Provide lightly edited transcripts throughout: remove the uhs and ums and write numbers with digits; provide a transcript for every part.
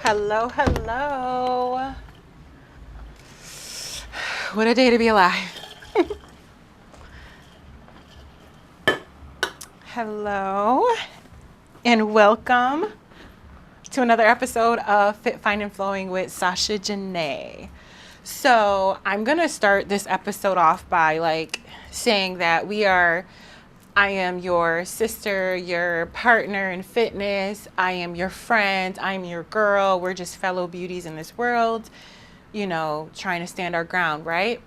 Hello, hello. What a day to be alive. Hello, and welcome to another episode of Fit, Fine, and Flowing with Sasha Janae. So I'm going to start this episode off by saying that I am your sister, your partner in fitness. I am your friend. I'm your girl. We're just fellow beauties in this world, trying to stand our ground, right?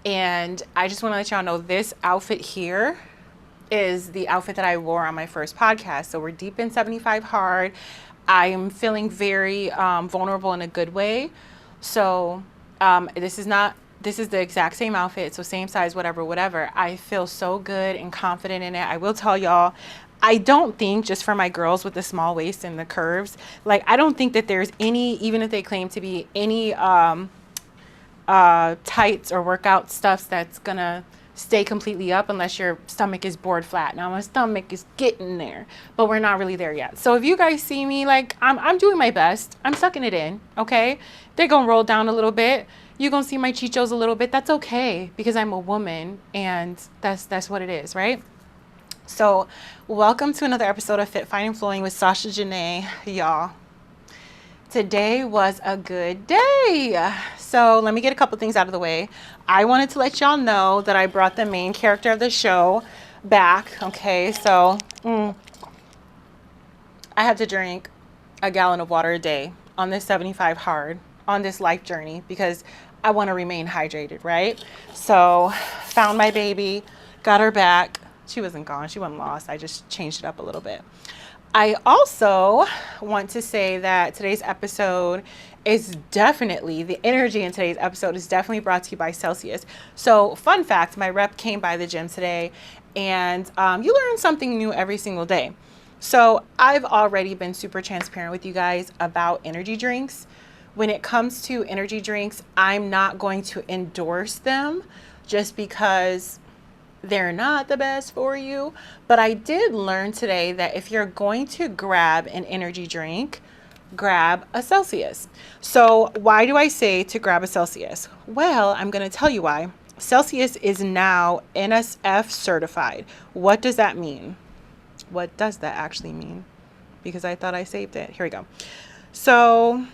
And I just want to let y'all know this outfit here is the outfit that I wore on my first podcast. So we're deep in 75 hard. I am feeling very vulnerable in a good way. So this is the exact same outfit. So same size, whatever. I feel so good and confident in it. I will tell y'all, I don't think, just for my girls with the small waist and the curves, I don't think that there's any, even if they claim to be any tights or workout stuff that's gonna stay completely up unless your stomach is bored flat. Now my stomach is getting there, but we're not really there yet. So if you guys see me, I'm doing my best. I'm sucking it in, okay? They're gonna roll down a little bit. You're gonna see my chichos a little bit. That's okay because I'm a woman and that's what it is, right? So welcome to another episode of Fit, Fine, and Flowing with Sasha Janae, y'all. Today was a good day. So let me get a couple things out of the way. I wanted to let y'all know that I brought the main character of the show back. Okay, so I had to drink a gallon of water a day on this 75 hard, on this life journey, because I want to remain hydrated, right? So found my baby, got her back. She wasn't gone, she wasn't lost. I just changed it up a little bit. I also want to say that today's episode is definitely, the energy in today's episode is definitely brought to you by Celsius. So fun fact, my rep came by the gym today and you learn something new every single day. So I've already been super transparent with you guys about energy drinks. When it comes to energy drinks, I'm not going to endorse them just because they're not the best for you. But I did learn today that if you're going to grab an energy drink, grab a Celsius. So why do I say to grab a Celsius? Well, I'm going to tell you why. Celsius is now NSF certified. What does that mean? What does that actually mean? Because I thought I saved it. Here we go. So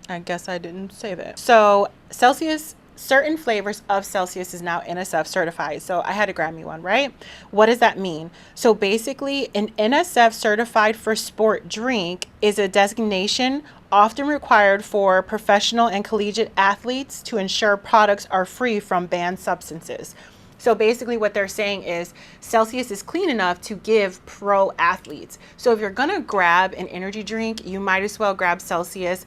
I guess I didn't save it. So Celsius, certain flavors of Celsius is now NSF certified. So I had to grab me one, right? What does that mean? So basically, an NSF certified for sport drink is a designation often required for professional and collegiate athletes to ensure products are free from banned substances. So basically what they're saying is Celsius is clean enough to give pro athletes. So if you're gonna grab an energy drink, you might as well grab Celsius.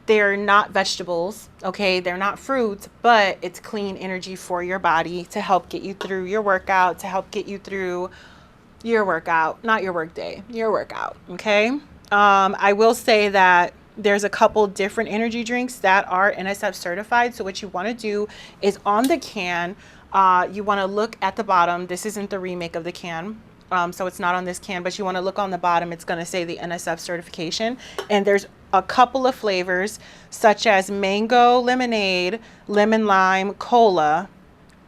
They're not vegetables, okay? They're not fruits, but it's clean energy for your body to help get you through your workout, to help get you through your workout, not your work day, your workout, okay? I will say that there's a couple different energy drinks that are NSF certified. So what you want to do is on the can, you want to look at the bottom. This isn't the remake of the can. So it's not on this can, but you want to look on the bottom. It's going to say the NSF certification. And there's a couple of flavors such as mango lemonade, lemon lime, cola,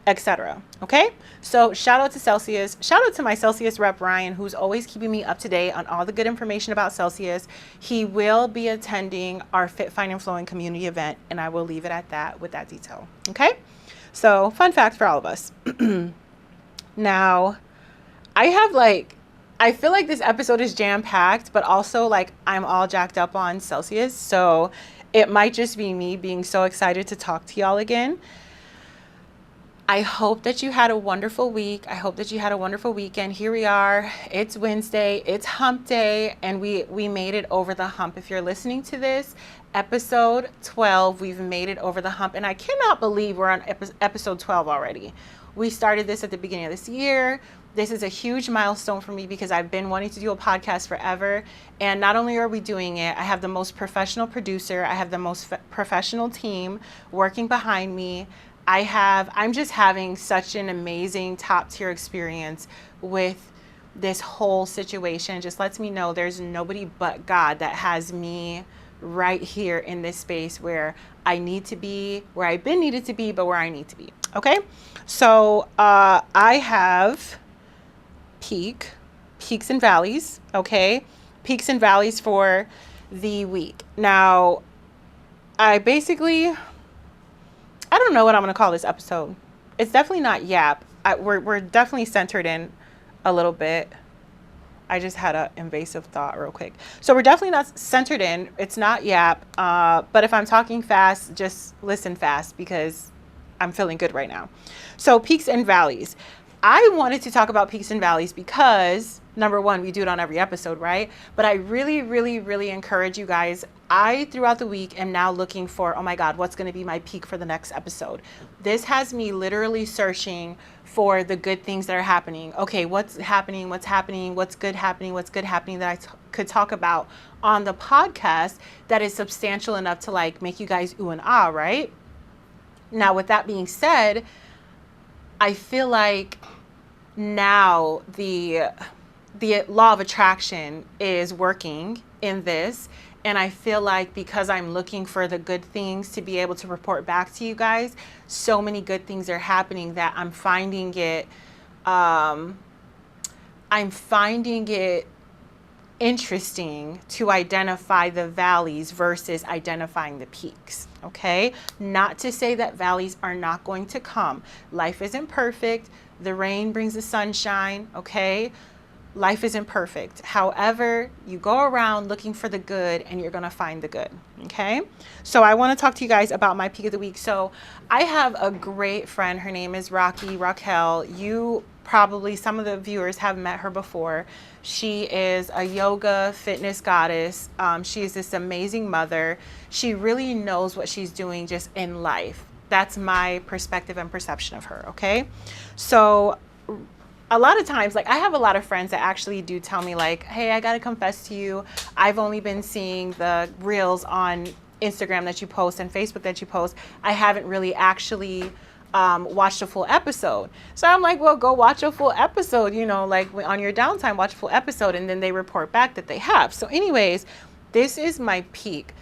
etc. Okay? So shout out to Celsius. Shout out to my Celsius rep, Ryan, who's always keeping me up to date on all the good information about Celsius. He will be attending our Fit, Fine, and Flowing community event, and I will leave it at that with that detail. Okay? So fun fact for all of us. Now, I feel like this episode is jam-packed, but also I'm all jacked up on Celsius. So it might just be me being so excited to talk to y'all again. I hope that you had a wonderful week. I hope that you had a wonderful weekend. Here we are. It's Wednesday. It's hump day, and we made it over the hump. If you're listening to this, episode 12, we've made it over the hump. And I cannot believe we're on episode 12 already. We started this at the beginning of this year. This is a huge milestone for me because I've been wanting to do a podcast forever. And not only are we doing it, I have the most professional producer. I have the most professional team working behind me. I'm just having such an amazing top tier experience with this whole situation just lets me know there's nobody but God that has me right here in this space where I need to be, where I've been needed to be, but where I need to be. Okay. So I have peaks and valleys. Okay. Peaks and valleys for the week. Now, I don't know what I'm going to call this episode. It's definitely not yap. We're definitely centered in a little bit. I just had an invasive thought real quick. So we're definitely not centered in. It's not yap. But if I'm talking fast, just listen fast because I'm feeling good right now. So peaks and valleys. I wanted to talk about peaks and valleys because, number one, we do it on every episode, right? But I really, really, really encourage you guys. I, throughout the week, am now looking for, oh my God, what's going to be my peak for the next episode? This has me literally searching for the good things that are happening. Okay, what's happening, what's good happening that I could talk about on the podcast that is substantial enough to like make you guys ooh and ah, right? Now, with that being said, I feel like now the law of attraction is working in this. And I feel like because I'm looking for the good things to be able to report back to you guys, so many good things are happening that I'm finding it interesting to identify the valleys versus identifying the peaks. Okay. Not to say that valleys are not going to come. Life isn't perfect. The rain brings the sunshine. Okay. Life isn't perfect. However, you go around looking for the good and you're going to find the good. Okay. So I want to talk to you guys about my peak of the week. So I have a great friend. Her name is Raquel. You probably, some of the viewers have met her before. She is a yoga fitness goddess. She is this amazing mother. She really knows what she's doing just in life. That's my perspective and perception of her. Okay. So a lot of times, like I have a lot of friends that actually do tell me like, hey, I got to confess to you, I've only been seeing the reels on Instagram that you post and Facebook that you post. I haven't really actually watched a full episode. So I'm like, well, go watch a full episode, you know, like on your downtime, watch a full episode. And then they report back that they have. So anyways, this is my peak.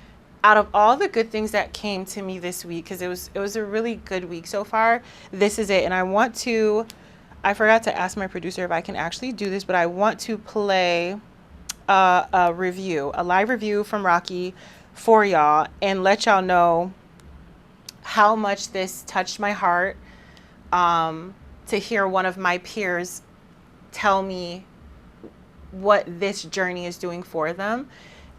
Out of all the good things that came to me this week, because it was a really good week so far, this is it. And I forgot to ask my producer if I can actually do this, but I want to play a live review from Rocky for y'all and let y'all know how much this touched my heart, to hear one of my peers tell me what this journey is doing for them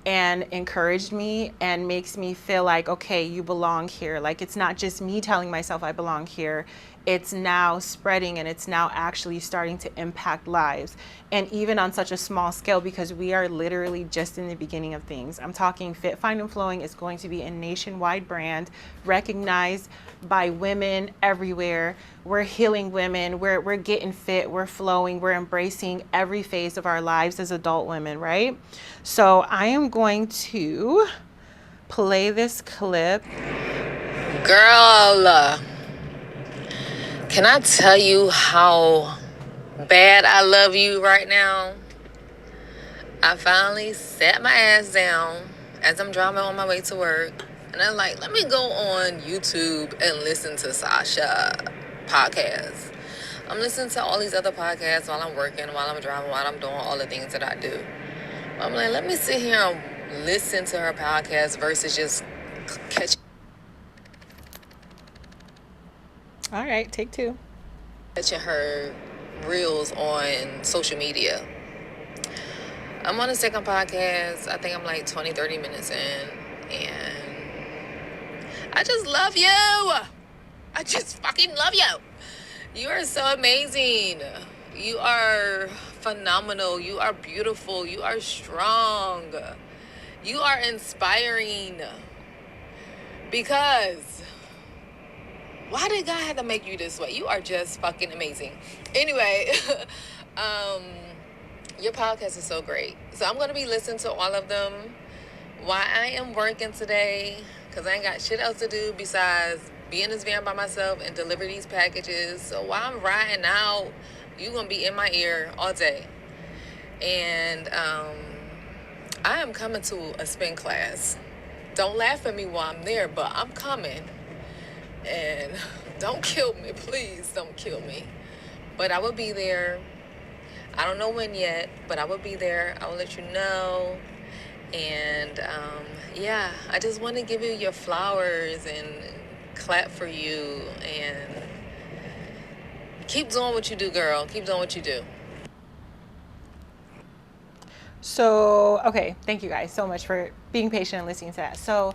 and encouraged me and makes me feel like, okay, you belong here. Like it's not just me telling myself I belong here. It's now spreading and it's now actually starting to impact lives. And even on such a small scale, because we are literally just in the beginning of things. I'm talking Fit, Fine, and Flowing is going to be a nationwide brand recognized by women everywhere. We're healing women. We're getting fit. We're flowing. We're embracing every phase of our lives as adult women, right? So I am going to play this clip. Girl, can I tell you how bad I love you right now? I finally sat my ass down as I'm driving on my way to work. And I'm like, let me go on YouTube and listen to Sasha podcast. I'm listening to all these other podcasts while I'm working, while I'm driving, while I'm doing all the things that I do. I'm like, let me sit here and listen to her podcast versus just catching All right, take two. her reels on social media. I'm on the second podcast. I think I'm like 20, 30 minutes in. And I just love you. I just fucking love you. You are so amazing. You are phenomenal. You are beautiful. You are strong. You are inspiring. Because why did God have to make you this way? You are just fucking amazing. Anyway, your podcast is so great. So I'm going to be listening to all of them while I am working today, because I ain't got shit else to do besides be in this van by myself and deliver these packages. So while I'm riding out, you're going to be in my ear all day. And I am coming to a spin class. Don't laugh at me while I'm there, but I'm coming. And don't kill me, please don't kill me. But I will be there. I don't know when yet, but I will be there. I will let you know. And yeah, I just want to give you your flowers and clap for you and keep doing what you do, girl. Keep doing what you do. So, okay, thank you guys so much for being patient and listening to that. So,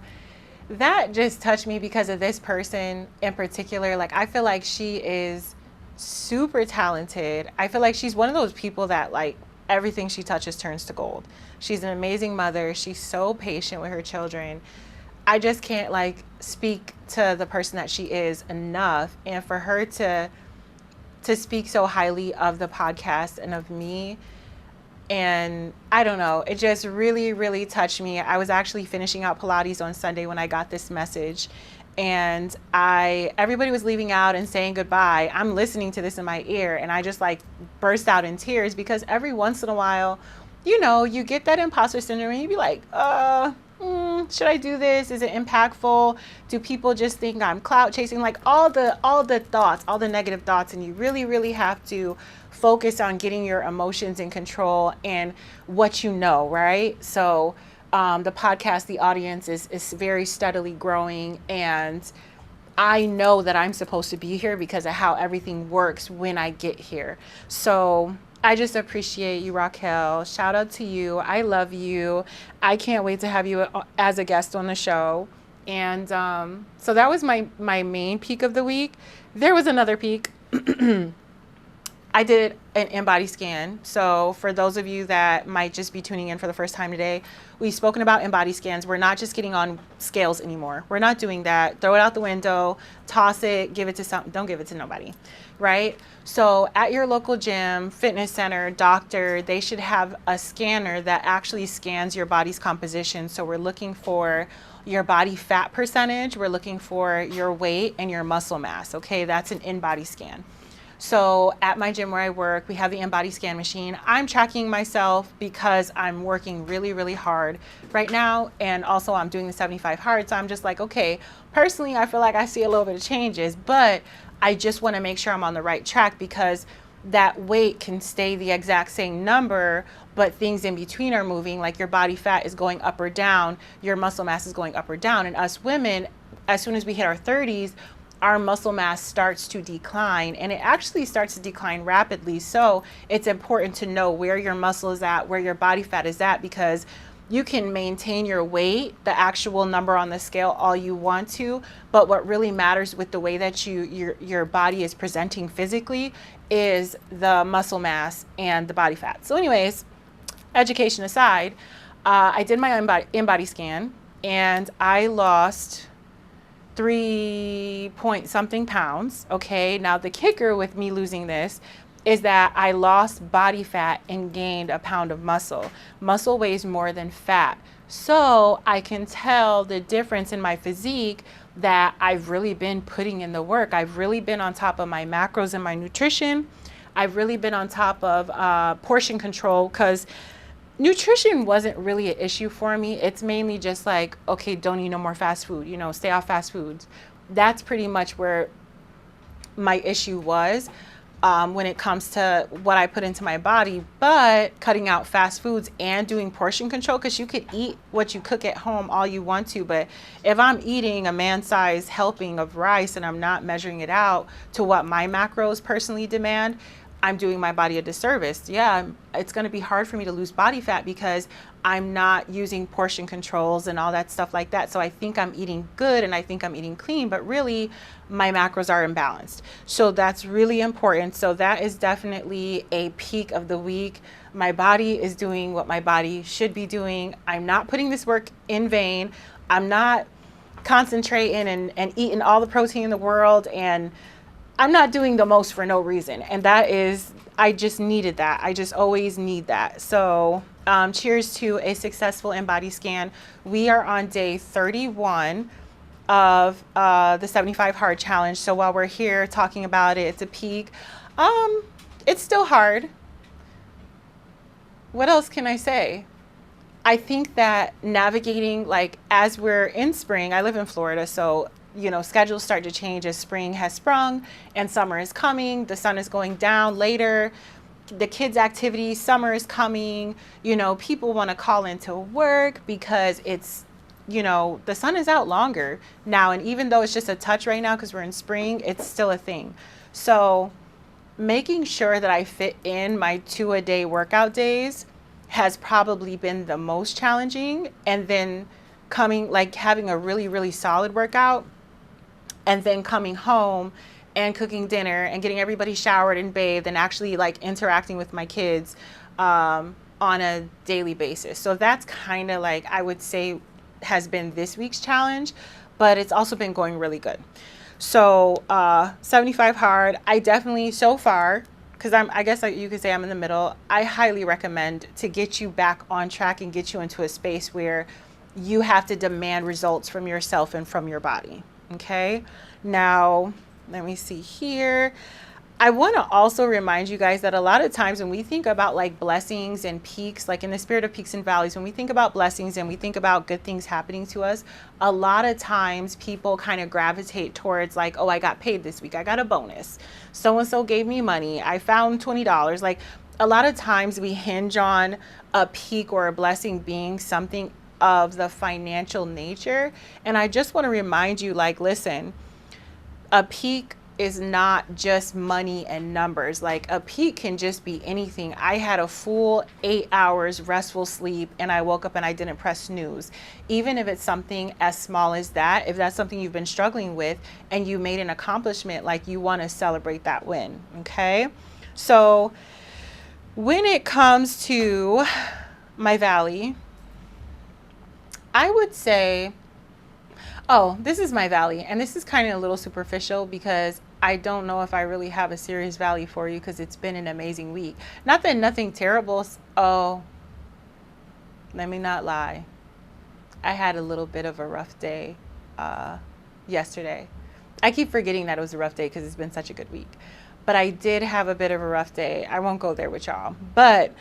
that just touched me because of this person in particular. Like, I feel like she is super talented. I feel like she's one of those people that, like, everything she touches turns to gold. She's an amazing mother. She's so patient with her children. I just can't, like, speak to the person that she is enough. And for her to speak so highly of the podcast and of me, and I don't know, it just really, really touched me. I was actually finishing out Pilates on Sunday when I got this message, and everybody was leaving out and saying goodbye. I'm listening to this in my ear, and I just like burst out in tears because every once in a while, you know, you get that imposter syndrome and you be like, should I do this? Is it impactful? Do people just think I'm clout chasing? Like all the thoughts, all the negative thoughts, and you really, really have to focus on getting your emotions in control and what you know, right? So the podcast, the audience is very steadily growing, and I know that I'm supposed to be here because of how everything works when I get here. So I just appreciate you, Raquel. Shout out to you. I love you. I can't wait to have you as a guest on the show. And so that was my main peak of the week. There was another peak. I did an InBody scan. So for those of you that might just be tuning in for the first time today, we've spoken about InBody scans. We're not just getting on scales anymore. We're not doing that. Throw it out the window, toss it, give it to some, don't give it to nobody, right? So at your local gym, fitness center, doctor, they should have a scanner that actually scans your body's composition. So we're looking for your body fat percentage. We're looking for your weight and your muscle mass. Okay, that's an InBody scan. So at my gym where I work, we have the InBody scan machine. I'm tracking myself because I'm working really, really hard right now. And also I'm doing the 75 hard. So I'm just like, okay, personally, I feel like I see a little bit of changes, but I just want to make sure I'm on the right track because that weight can stay the exact same number, but things in between are moving, like your body fat is going up or down, your muscle mass is going up or down. And us women, as soon as we hit our 30s, our muscle mass starts to decline, and it actually starts to decline rapidly. So it's important to know where your muscle is at, where your body fat is at, because you can maintain your weight, the actual number on the scale, all you want to, but what really matters with the way that your body is presenting physically is the muscle mass and the body fat. So anyways, education aside, I did my InBody scan, and I lost 3 point something pounds. Okay, now the kicker with me losing this is that I lost body fat and gained a pound of muscle. Muscle weighs more than fat. So I can tell the difference in my physique that I've really been putting in the work. I've really been on top of my macros and my nutrition. I've really been on top of portion control, because nutrition wasn't really an issue for me. It's mainly just like, okay, don't eat no more fast food, you know, stay off fast foods. That's pretty much where my issue was when it comes to what I put into my body. But cutting out fast foods and doing portion control, because you could eat what you cook at home all you want to, but if I'm eating a man-sized helping of rice and I'm not measuring it out to what my macros personally demand, I'm doing my body a disservice. Yeah, it's going to be hard for me to lose body fat because I'm not using portion controls and all that stuff like that. So I think I'm eating good and I think I'm eating clean, but really my macros are imbalanced. So that's really important. So that is definitely a peak of the week. My body is doing what my body should be doing. I'm not putting this work in vain. I'm not concentrating and eating all the protein in the world, and I'm not doing the most for no reason. And that is, I just needed that. I just always need that. So cheers to a successful InBody scan. We are on day 31 of the 75 hard challenge. So while we're here talking about it, it's a peak. It's still hard. what else can I say? I think that navigating, like, as we're in spring, I live in Florida, so, schedules start to change as spring has sprung and summer is coming. The sun is going down later. The kids' activities, summer is coming. People want to call into work because it's, the sun is out longer now. And even though it's just a touch right now because we're in spring, it's still a thing. So making sure that I fit in my 2-a-day workout days has probably been the most challenging. And then having a really, really solid workout and then coming home and cooking dinner and getting everybody showered and bathed and actually like interacting with my kids on a daily basis. So that's kind of like, I would say, has been this week's challenge, but it's also been going really good. So 75 hard, I definitely, so far, because I guess you could say I'm in the middle, I highly recommend to get you back on track and get you into a space where you have to demand results from yourself and from your body. Okay. Now, let me see here. I want to also remind you guys that a lot of times when we think about like blessings and peaks, like in the spirit of peaks and valleys, when we think about blessings and we think about good things happening to us, a lot of times people kind of gravitate towards like, oh, I got paid this week. I got a bonus. So-and-so gave me money. I found $20. Like a lot of times we hinge on a peak or a blessing being something of the financial nature. And I just want to remind you, like, listen, a peak is not just money and numbers. Like a peak can just be anything. I had a full 8 hours restful sleep and I woke up and I didn't press snooze. Even if it's something as small as that, if that's something you've been struggling with and you made an accomplishment, like you want to celebrate that win. Okay. So when it comes to my valley, I would say, oh, this is my valley. And this is kind of a little superficial because I don't know if I really have a serious valley for you because it's been an amazing week. Not that nothing terrible. Oh, let me not lie. I had a little bit of a rough day yesterday. I keep forgetting that it was a rough day because it's been such a good week. But I did have a bit of a rough day. I won't go there with y'all. But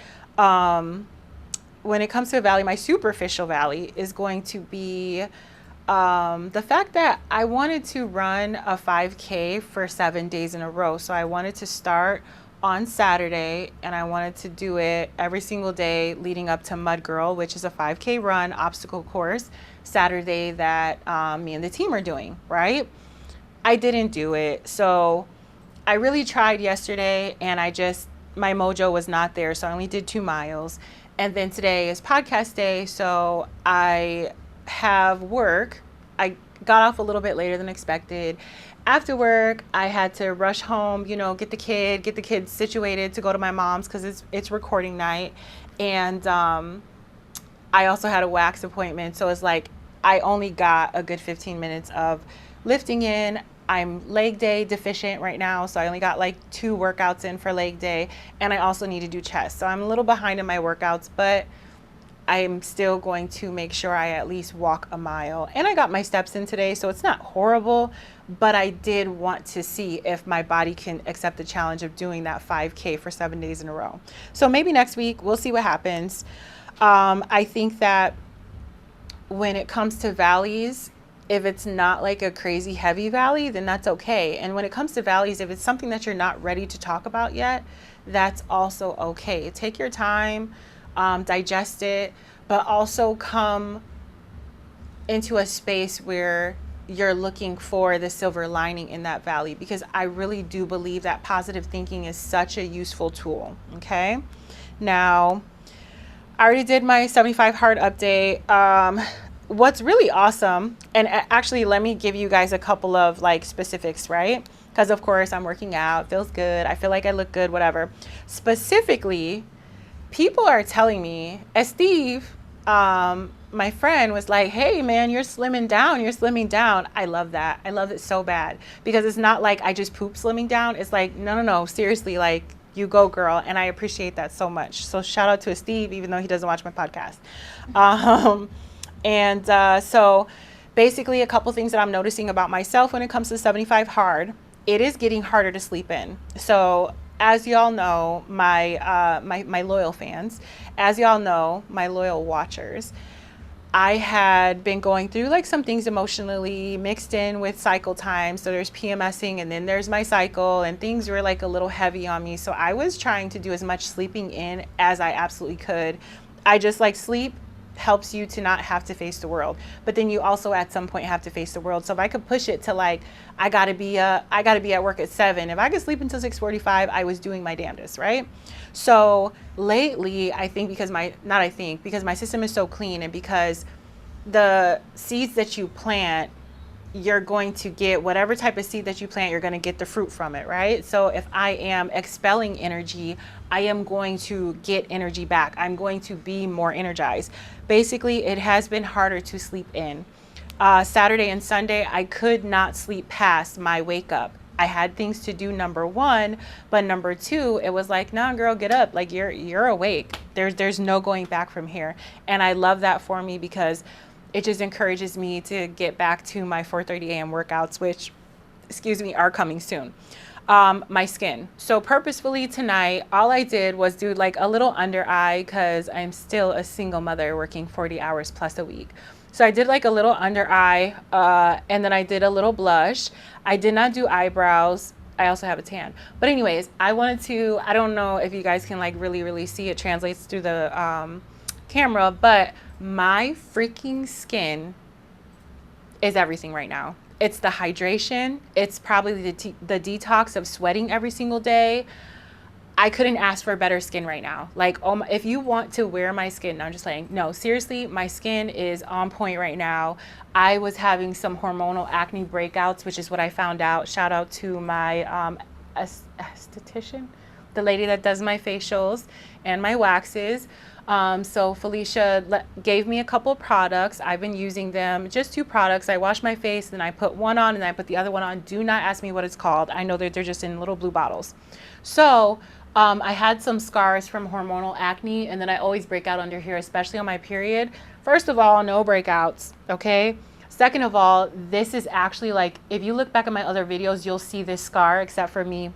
when it comes to a valley, my superficial valley is going to be the fact that I wanted to run a 5K for 7 days in a row. So I wanted to start on Saturday and I wanted to do it every single day leading up to Mud Girl, which is a 5K run obstacle course Saturday that me and the team are doing, right? I didn't do it. So I really tried yesterday and my mojo was not there. So I only did 2 miles. And then today is podcast day. So I have work. I got off a little bit later than expected. After work, I had to rush home, get the kids situated to go to my mom's because it's recording night. And I also had a wax appointment. So it's like I only got a good 15 minutes of lifting in. I'm leg day deficient right now, so I only got like 2 workouts in for leg day, and I also need to do chest. So I'm a little behind in my workouts, but I'm still going to make sure I at least walk a mile. And I got my steps in today, so it's not horrible, but I did want to see if my body can accept the challenge of doing that 5K for 7 days in a row. So maybe next week, we'll see what happens. I think that when it comes to valleys, if it's not like a crazy heavy valley, then that's okay. And when it comes to valleys, if it's something that you're not ready to talk about yet, that's also okay. Take your time, digest it, but also come into a space where you're looking for the silver lining in that valley, because I really do believe that positive thinking is such a useful tool. Okay. Now, I already did my 75 hard update. What's really awesome, and actually let me give you guys a couple of like specifics, right? Because of course I'm working out, feels good, I feel like I look good, whatever. Specifically, people are telling me, as Steve, my friend was like, hey man, you're slimming down. I love that. I love it so bad, because it's not like I just poop slimming down. It's like, no, seriously, like you go girl. And I appreciate that so much. So shout out to Steve, even though he doesn't watch my podcast. So basically a couple things that I'm noticing about myself when it comes to 75 hard, it is getting harder to sleep in. So as y'all know, my loyal fans, as y'all know, my loyal watchers, I had been going through like some things emotionally mixed in with cycle time. So there's PMSing and then there's my cycle, and things were like a little heavy on me. So I was trying to do as much sleeping in as I absolutely could. I just like sleep helps you to not have to face the world, but then you also at some point have to face the world. So if I could push it to like I gotta be at work at 7, if I could sleep until 6:45, I was doing my damnedest, right? So lately, I think because because my system is so clean, and because the seeds that you plant, you're going to get whatever type of seed that you plant, you're going to get the fruit from it, right? So if I am expelling energy, I am going to get energy back. I'm going to be more energized. Basically, it has been harder to sleep in. Saturday and Sunday, I could not sleep past my wake up. I had things to do, number one, but number two, it was like, nah, girl, get up. Like you're awake. There's no going back from here. And I love that for me because it just encourages me to get back to my 4:30 a.m. workouts, which, are coming soon. My skin. So purposefully tonight, all I did was do like a little under eye because I'm still a single mother working 40 hours plus a week. So I did like a little under eye, and then I did a little blush. I did not do eyebrows. I also have a tan. But anyways, I don't know if you guys can like really see it translates through the camera, but my freaking skin is everything right now. It's the hydration. It's probably the detox of sweating every single day. I couldn't ask for better skin right now. Like, oh, if you want to wear my skin, no, I'm just saying, no, seriously, my skin is on point right now. I was having some hormonal acne breakouts, which is what I found out. Shout out to my esthetician, the lady that does my facials and my waxes. So Felicia gave me a couple products. I've been using them, just 2 products. I wash my face, then I put one on, and then I put the other one on. Do not ask me what it's called. I know that they're just in little blue bottles. So I had some scars from hormonal acne, and then I always break out under here, especially on my period. First of all, no breakouts, okay? Second of all, this is actually like, if you look back at my other videos, you'll see this scar, except for me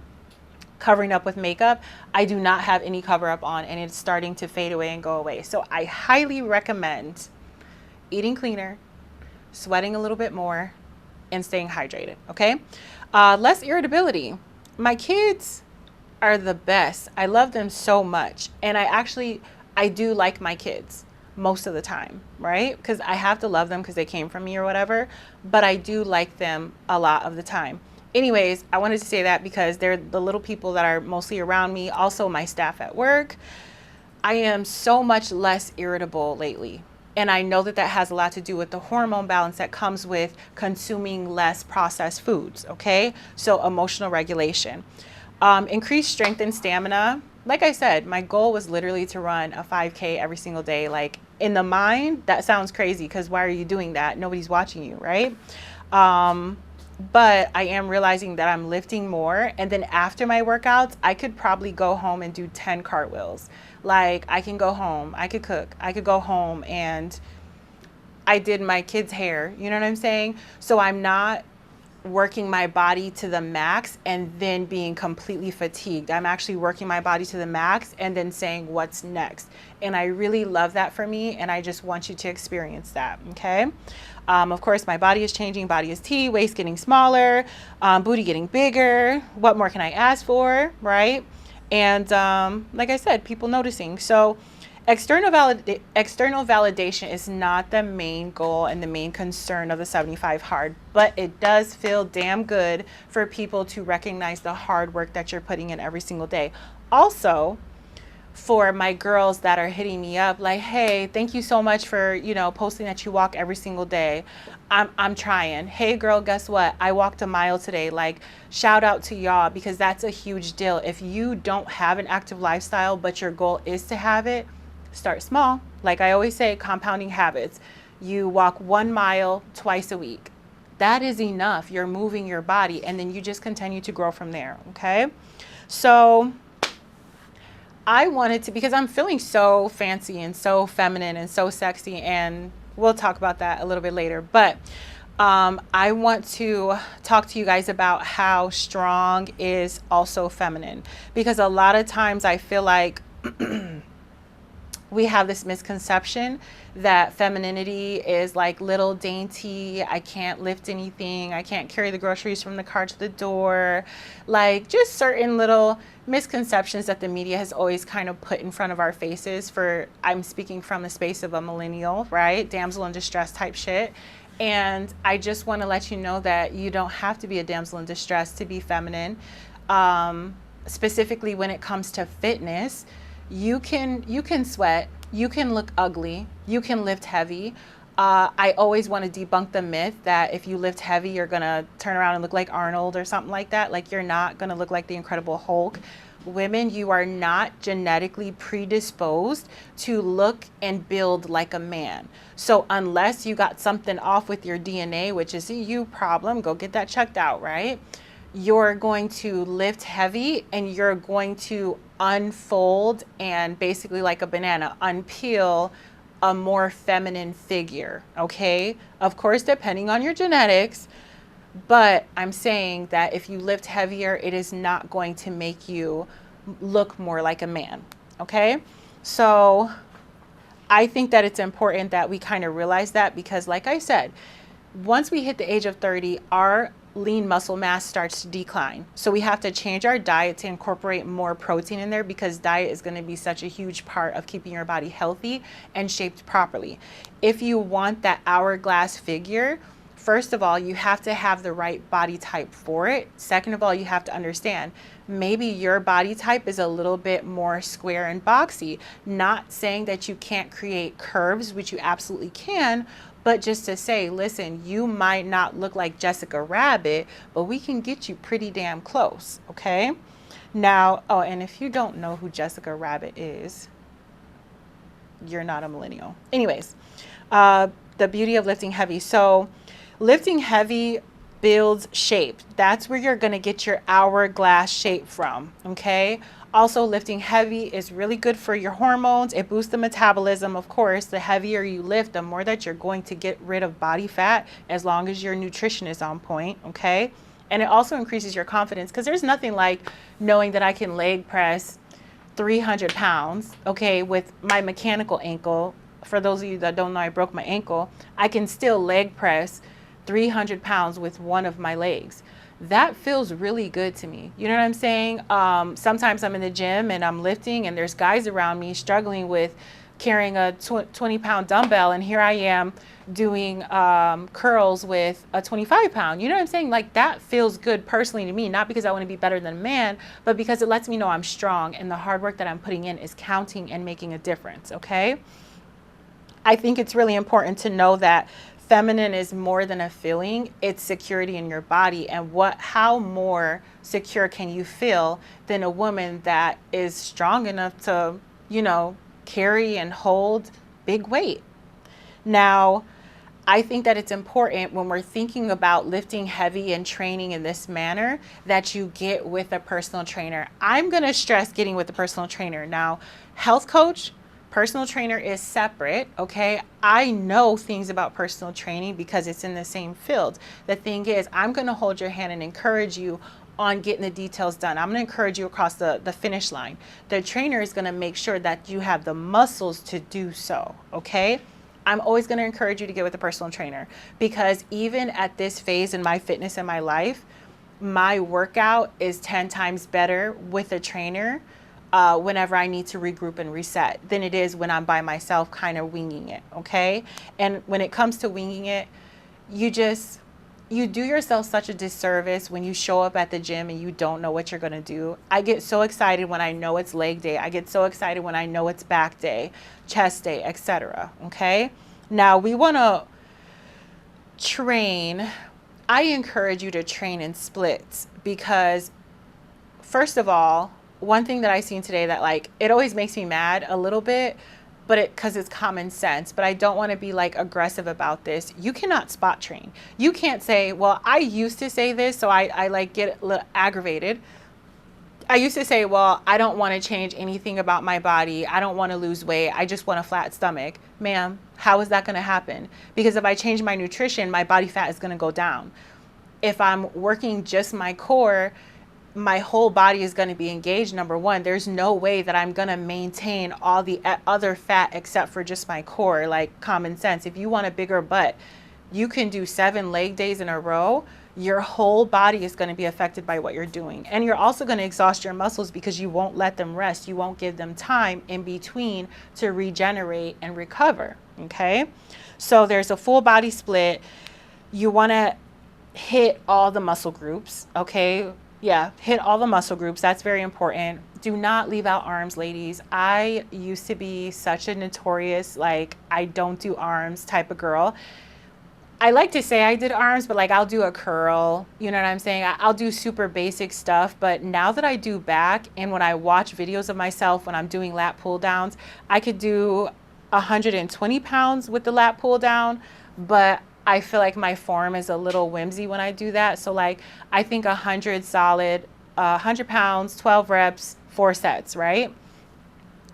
covering up with makeup. I do not have any cover up on, and it's starting to fade away and go away. So I highly recommend eating cleaner, sweating a little bit more, and staying hydrated, okay? Less irritability. My kids are the best. I love them so much. And I do like my kids most of the time, right? Because I have to love them because they came from me or whatever, but I do like them a lot of the time. Anyways, I wanted to say that because they're the little people that are mostly around me, also my staff at work. I am so much less irritable lately. And I know that that has a lot to do with the hormone balance that comes with consuming less processed foods, okay? So emotional regulation. Increased strength and stamina. Like I said, my goal was literally to run a 5K every single day. Like in the mind, that sounds crazy because why are you doing that? Nobody's watching you, right? But I am realizing that I'm lifting more. And then after my workouts, I could probably go home and do 10 cartwheels. Like I can go home, I could cook, I could go home, and I did my kids' hair. You know what I'm saying? So I'm not working my body to the max and then being completely fatigued. I'm actually working my body to the max and then saying what's next. And I really love that for me, and I just want you to experience that, okay? Of course, my body is changing. Body is T, waist getting smaller, booty getting bigger. What more can I ask for, right? And like I said, people noticing. So external validation is not the main goal and the main concern of the 75 Hard, but it does feel damn good for people to recognize the hard work that you're putting in every single day. Also, for my girls that are hitting me up like, hey, thank you so much for, posting that you walk every single day. I'm trying. Hey girl, guess what? I walked a mile today. Like, shout out to y'all, because that's a huge deal. If you don't have an active lifestyle, but your goal is to have it, start small. Like I always say, compounding habits. You walk 1 mile twice a week. That is enough. You're moving your body, and then you just continue to grow from there, okay? So I wanted to, because I'm feeling so fancy and so feminine and so sexy, and we'll talk about that a little bit later, but I want to talk to you guys about how strong is also feminine, because a lot of times I feel like we have this misconception that femininity is like little dainty. I can't lift anything. I can't carry the groceries from the car to the door. Like just certain little misconceptions that the media has always kind of put in front of our faces for, I'm speaking from the space of a millennial, right? Damsel in distress type shit. And I just want to let you know that you don't have to be a damsel in distress to be feminine. Specifically when it comes to fitness, you can sweat, you can look ugly, you can lift heavy. I always want to debunk the myth that if you lift heavy, you're gonna turn around and look like Arnold or something like that. Like you're not gonna look like the Incredible Hulk. Women, you are not genetically predisposed to look and build like a man. So unless you got something off with your DNA, which is a you problem, go get that checked out, right? You're going to lift heavy and you're going to unfold and basically like a banana, unpeel a more feminine figure, okay? Of course, depending on your genetics, but I'm saying that if you lift heavier, it is not going to make you look more like a man, okay? So I think that it's important that we kind of realize that, because like I said, once we hit the age of 30, our lean muscle mass starts to decline. So we have to change our diet to incorporate more protein in there, because diet is going to be such a huge part of keeping your body healthy and shaped properly. If you want that hourglass figure, first of all, you have to have the right body type for it. Second of all, you have to understand maybe your body type is a little bit more square and boxy. Not saying that you can't create curves, which you absolutely can, but just to say, listen, you might not look like Jessica Rabbit, but we can get you pretty damn close, okay? Now, oh, and if you don't know who Jessica Rabbit is, you're not a millennial. Anyways, the beauty of lifting heavy. So lifting heavy builds shape. That's where you're gonna get your hourglass shape from, okay? Also, lifting heavy is really good for your hormones. It boosts the metabolism. Of course, the heavier you lift, the more that you're going to get rid of body fat, as long as your nutrition is on point, okay? And it also increases your confidence, because there's nothing like knowing that I can leg press 300 pounds, okay, with my mechanical ankle. For those of you that don't know, I broke my ankle. I can still leg press 300 pounds with one of my legs. That feels really good to me. You know what I'm saying? Sometimes I'm in the gym and I'm lifting and there's guys around me struggling with carrying a 20-pound dumbbell, and here I am doing curls with a 25-pound. You know what I'm saying? Like, that feels good personally to me, not because I want to be better than a man, but because it lets me know I'm strong and the hard work that I'm putting in is counting and making a difference, okay? I think it's really important to know that feminine is more than a feeling, it's security in your body. And how more secure can you feel than a woman that is strong enough to, you know, carry and hold big weight? Now, I think that it's important when we're thinking about lifting heavy and training in this manner that you get with a personal trainer. I'm going to stress getting with a personal trainer. Now, health coach, personal trainer is separate, okay? I know things about personal training because it's in the same field. The thing is, I'm going to hold your hand and encourage you on getting the details done. I'm going to encourage you across the finish line. The trainer is going to make sure that you have the muscles to do so, okay? I'm always going to encourage you to get with a personal trainer, because even at this phase in my fitness and my life, my workout is 10 times better with a trainer whenever I need to regroup and reset than it is when I'm by myself kind of winging it, okay? And when it comes to winging it, you do yourself such a disservice when you show up at the gym and you don't know what you're going to do. I get so excited when I know it's leg day. I get so excited when I know it's back day, chest day, etc. Okay? Now, we want to train. I encourage you to train in splits, because first of all, one thing that I seen today that, like, it always makes me mad a little bit, but because it's common sense, but I don't want to be like aggressive about this. You cannot spot train. You can't say, well, I used to say this, so I like get a little aggravated. I used to say, well, I don't want to change anything about my body. I don't want to lose weight. I just want a flat stomach. Ma'am, how is that going to happen? Because if I change my nutrition, my body fat is going to go down. If I'm working just my core, my whole body is going to be engaged. Number one, there's no way that I'm going to maintain all the other fat except for just my core. Like, common sense. If you want a bigger butt, you can do 7 leg days in a row. Your whole body is going to be affected by what you're doing. And you're also going to exhaust your muscles because you won't let them rest. You won't give them time in between to regenerate and recover. Okay. So there's a full body split. You want to hit all the muscle groups. Okay. Yeah. Hit all the muscle groups. That's very important. Do not leave out arms, ladies. I used to be such a notorious, like, I don't do arms type of girl. I like to say I did arms, but like I'll do a curl, you know what I'm saying? I'll do super basic stuff. But now that I do back, and when I watch videos of myself when I'm doing lat pull downs, I could do 120 pounds with the lat pull down, but I feel like my form is a little whimsy when I do that. So like, I think 100 solid, 100 pounds, 12 reps, 4 sets, right?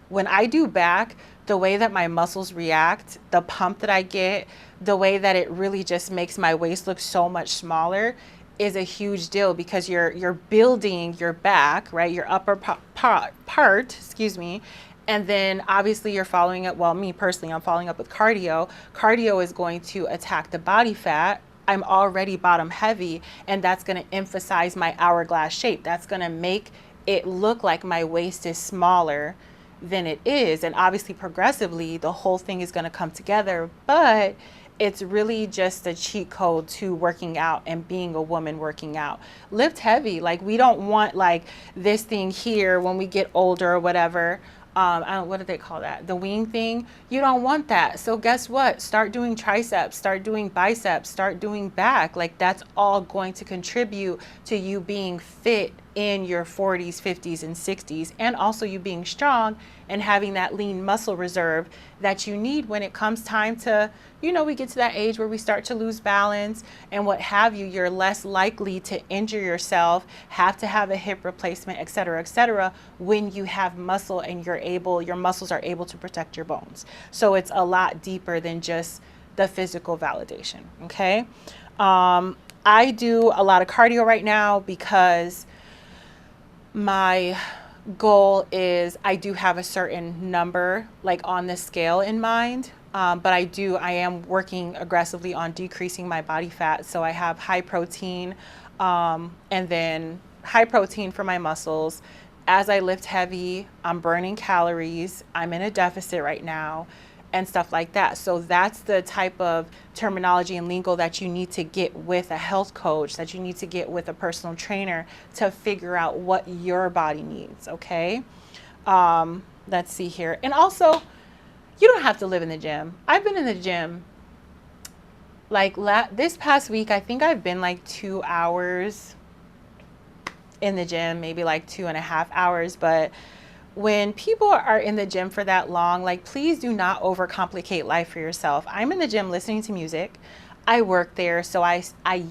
When I do back, the way that my muscles react, the pump that I get, the way that it really just makes my waist look so much smaller is a huge deal, because you're building your back, right? Your upper part, excuse me. And then obviously you're following up, well, me personally, I'm following up with cardio. Cardio is going to attack the body fat. I'm already bottom heavy, and that's going to emphasize my hourglass shape. That's going to make it look like my waist is smaller than it is. And obviously progressively the whole thing is going to come together, but it's really just a cheat code to working out and being a woman working out. Lift heavy. Like, we don't want like this thing here when we get older or whatever. What do they call that? The wing thing. You don't want that. So guess what? Start doing triceps, start doing biceps, start doing back. Like, that's all going to contribute to you being fit in your 40s, 50s, and 60s, and also you being strong and having that lean muscle reserve that you need when it comes time to, you know, we get to that age where we start to lose balance and what have you. You're less likely to injure yourself, have to have a hip replacement, et cetera, when you have muscle and your muscles are able to protect your bones. So it's a lot deeper than just the physical validation. Okay. I do a lot of cardio right now because my goal is, I do have a certain number like on the scale in mind, but I am working aggressively on decreasing my body fat. So I have high protein, and then high protein for my muscles. As I lift heavy, I'm burning calories. I'm in a deficit right now and stuff like that. So that's the type of terminology and lingo that you need to get with a health coach, that you need to get with a personal trainer to figure out what your body needs. Okay. Let's see here. And also, you don't have to live in the gym. I've been in the gym like this past week. I think I've been like 2 hours in the gym, maybe like 2.5 hours. But when people are in the gym for that long, like, please do not overcomplicate life for yourself. I'm in the gym listening to music. I work there, so I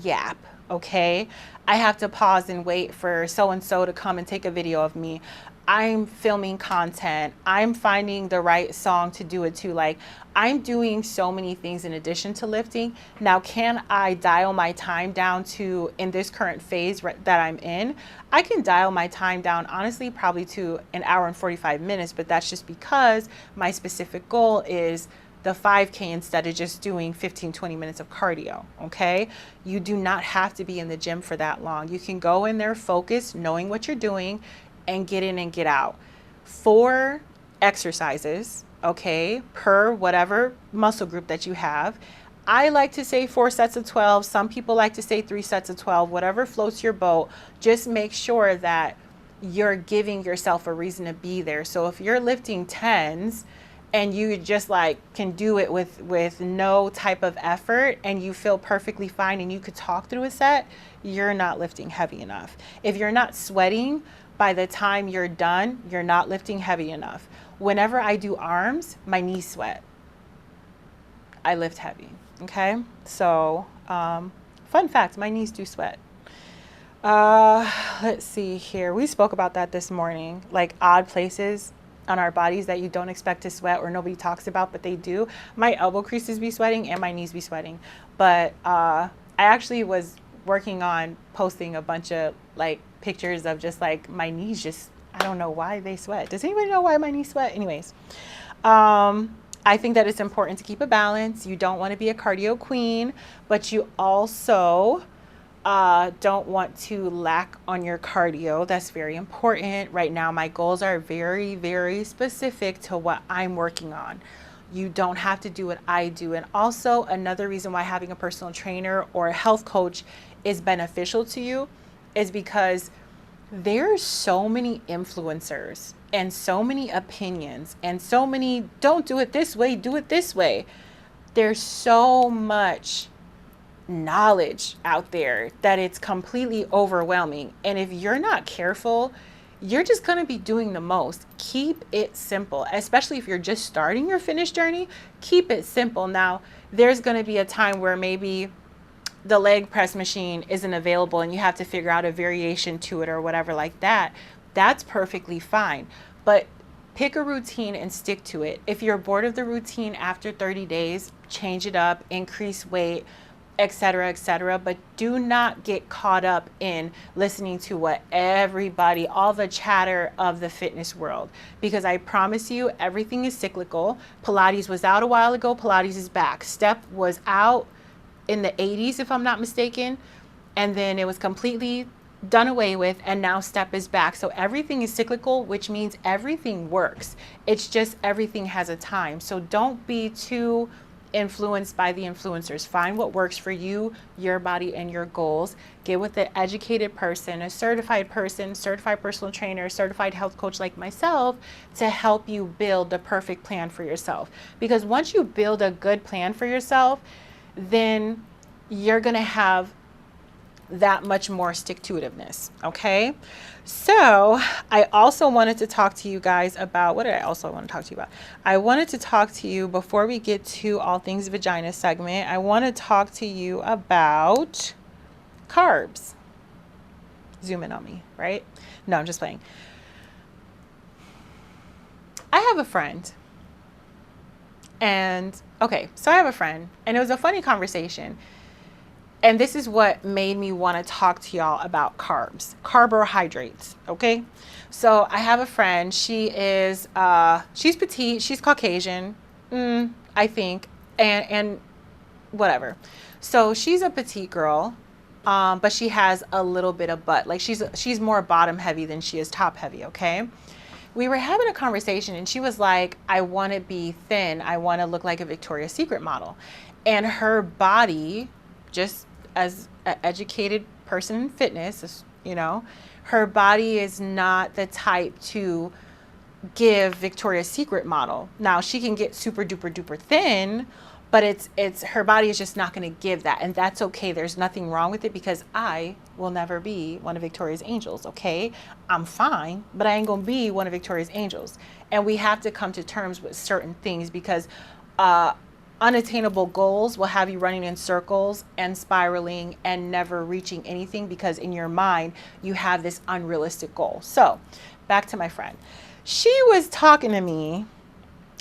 yap, okay? I have to pause and wait for so-and-so to come and take a video of me. I'm filming content. I'm finding the right song to do it to. Like, I'm doing so many things in addition to lifting. Now, can I dial my time down to, in this current phase that I'm in, I can dial my time down, honestly, probably to 1 hour and 45 minutes, but that's just because my specific goal is the 5K instead of just doing 15, 20 minutes of cardio, okay? You do not have to be in the gym for that long. You can go in there focused, knowing what you're doing, and get in and get out. 4 exercises, okay, per whatever muscle group that you have. I like to say 4 sets of 12. Some people like to say 3 sets of 12, whatever floats your boat. Just make sure that you're giving yourself a reason to be there. So if you're lifting 10s and you just like can do it with no type of effort and you feel perfectly fine and you could talk through a set, you're not lifting heavy enough. If you're not sweating by the time you're done, you're not lifting heavy enough. Whenever I do arms, my knees sweat. I lift heavy, okay? So, fun fact, my knees do sweat. Let's see here. We spoke about that this morning, like odd places on our bodies that you don't expect to sweat or nobody talks about, but they do. My elbow creases be sweating and my knees be sweating. But I actually was working on posting a bunch of like pictures of just like my knees just, I don't know why they sweat. Does anybody know why my knees sweat? Anyways, I think that it's important to keep a balance. You don't want to be a cardio queen, but you also don't want to lack on your cardio. That's very important. Right now, my goals are very, very specific to what I'm working on. You don't have to do what I do. And also, another reason why having a personal trainer or a health coach is beneficial to you is because there's so many influencers and so many opinions and so many don't do it this way, do it this way. There's so much knowledge out there that it's completely overwhelming. And if you're not careful, you're just going to be doing the most. Keep it simple, especially if you're just starting your fitness journey. Keep it simple. Now, there's going to be a time where maybe the leg press machine isn't available and you have to figure out a variation to it or whatever like that. That's perfectly fine. But pick a routine and stick to it. If you're bored of the routine after 30 days, change it up, increase weight, etc., etc. But do not get caught up in listening to what everybody, all the chatter of the fitness world, because I promise you, everything is cyclical. Pilates was out a while ago. Pilates is back. Step was out in the 80s, if I'm not mistaken, and then it was completely done away with, and now step is back. So everything is cyclical, which means everything works. It's just everything has a time. So don't be too influenced by the influencers. Find what works for you, your body, and your goals. Get with an educated person, a certified person, certified personal trainer, certified health coach like myself to help you build the perfect plan for yourself. Because once you build a good plan for yourself, then you're going to have that much more stick-to-itiveness. Okay. So I also wanted to talk to you guys about, what did I also want to talk to you about? I wanted to talk to you before we get to all things vagina segment. I want to talk to you about carbs. Zoom in on me, right? No, I'm just playing. I have a friend. And okay, so I have a friend and it was a funny conversation. And this is what made me want to talk to y'all about carbs, carbohydrates. Okay. So I have a friend. She is, she's petite. She's Caucasian, I think, and whatever. So she's a petite girl, but she has a little bit of butt. Like she's more bottom heavy than she is top heavy. Okay. We were having a conversation and she was like, I want to be thin. I want to look like a Victoria's Secret model. And her body, just as an educated person in fitness, you know, her body is not the type to give Victoria's Secret model. Now she can get super duper duper thin, but it's her body is just not going to give that, and that's okay. There's nothing wrong with it because I will never be one of Victoria's angels. Okay, I'm fine, but I ain't gonna be one of Victoria's angels. And we have to come to terms with certain things because unattainable goals will have you running in circles and spiraling and never reaching anything because in your mind you have this unrealistic goal. So back to my friend. She was talking to me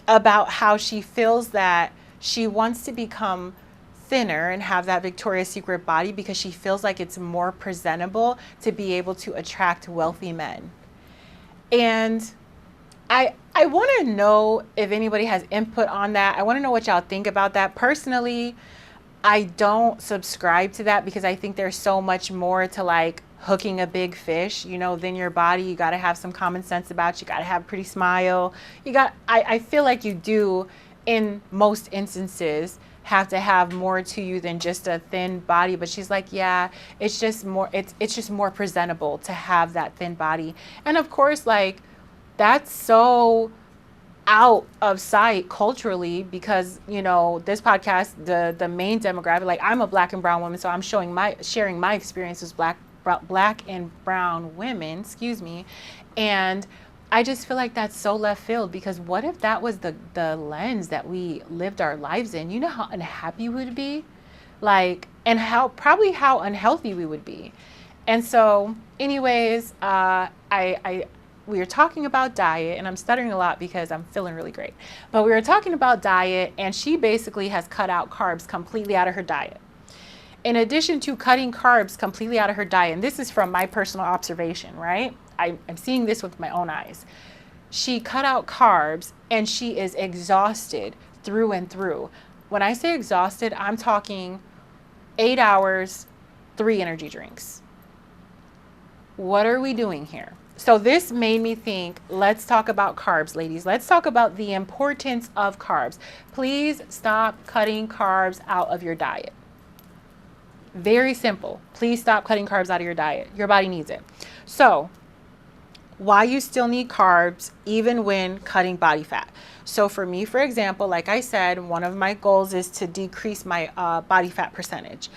about how she feels that she wants to become thinner and have that Victoria's Secret body because she feels like it's more presentable to be able to attract wealthy men. And I want to know if anybody has input on that. I want to know what y'all think about that. Personally, I don't subscribe to that because I think there's so much more to like hooking a big fish, you know, than your body. You got to have some common sense about you. You got to have a pretty smile. I feel like you do in most instances have to have more to you than just a thin body. But she's like, yeah, it's just more presentable to have that thin body. And of course, like, that's so out of sight culturally because, you know, this podcast, the main demographic, like I'm a black and brown woman, so I'm sharing my experiences with black and brown women, and I just feel like that's so left field because what if that was the lens that we lived our lives in? You know how unhappy we would be, like, and how unhealthy we would be. And so, anyways, we were talking about diet, and I'm stuttering a lot because I'm feeling really great. But we were talking about diet, and she basically has cut out carbs completely out of her diet. In addition to cutting carbs completely out of her diet, and this is from my personal observation, right? I'm seeing this with my own eyes. She cut out carbs, and she is exhausted through and through. When I say exhausted, I'm talking 8 hours, 3 energy drinks. What are we doing here? So this made me think, let's talk about carbs, ladies. Let's talk about the importance of carbs. Please stop cutting carbs out of your diet. Very simple. Please stop cutting carbs out of your diet. Your body needs it. So why you still need carbs even when cutting body fat. So for me, for example, like I said, one of my goals is to decrease my body fat percentage.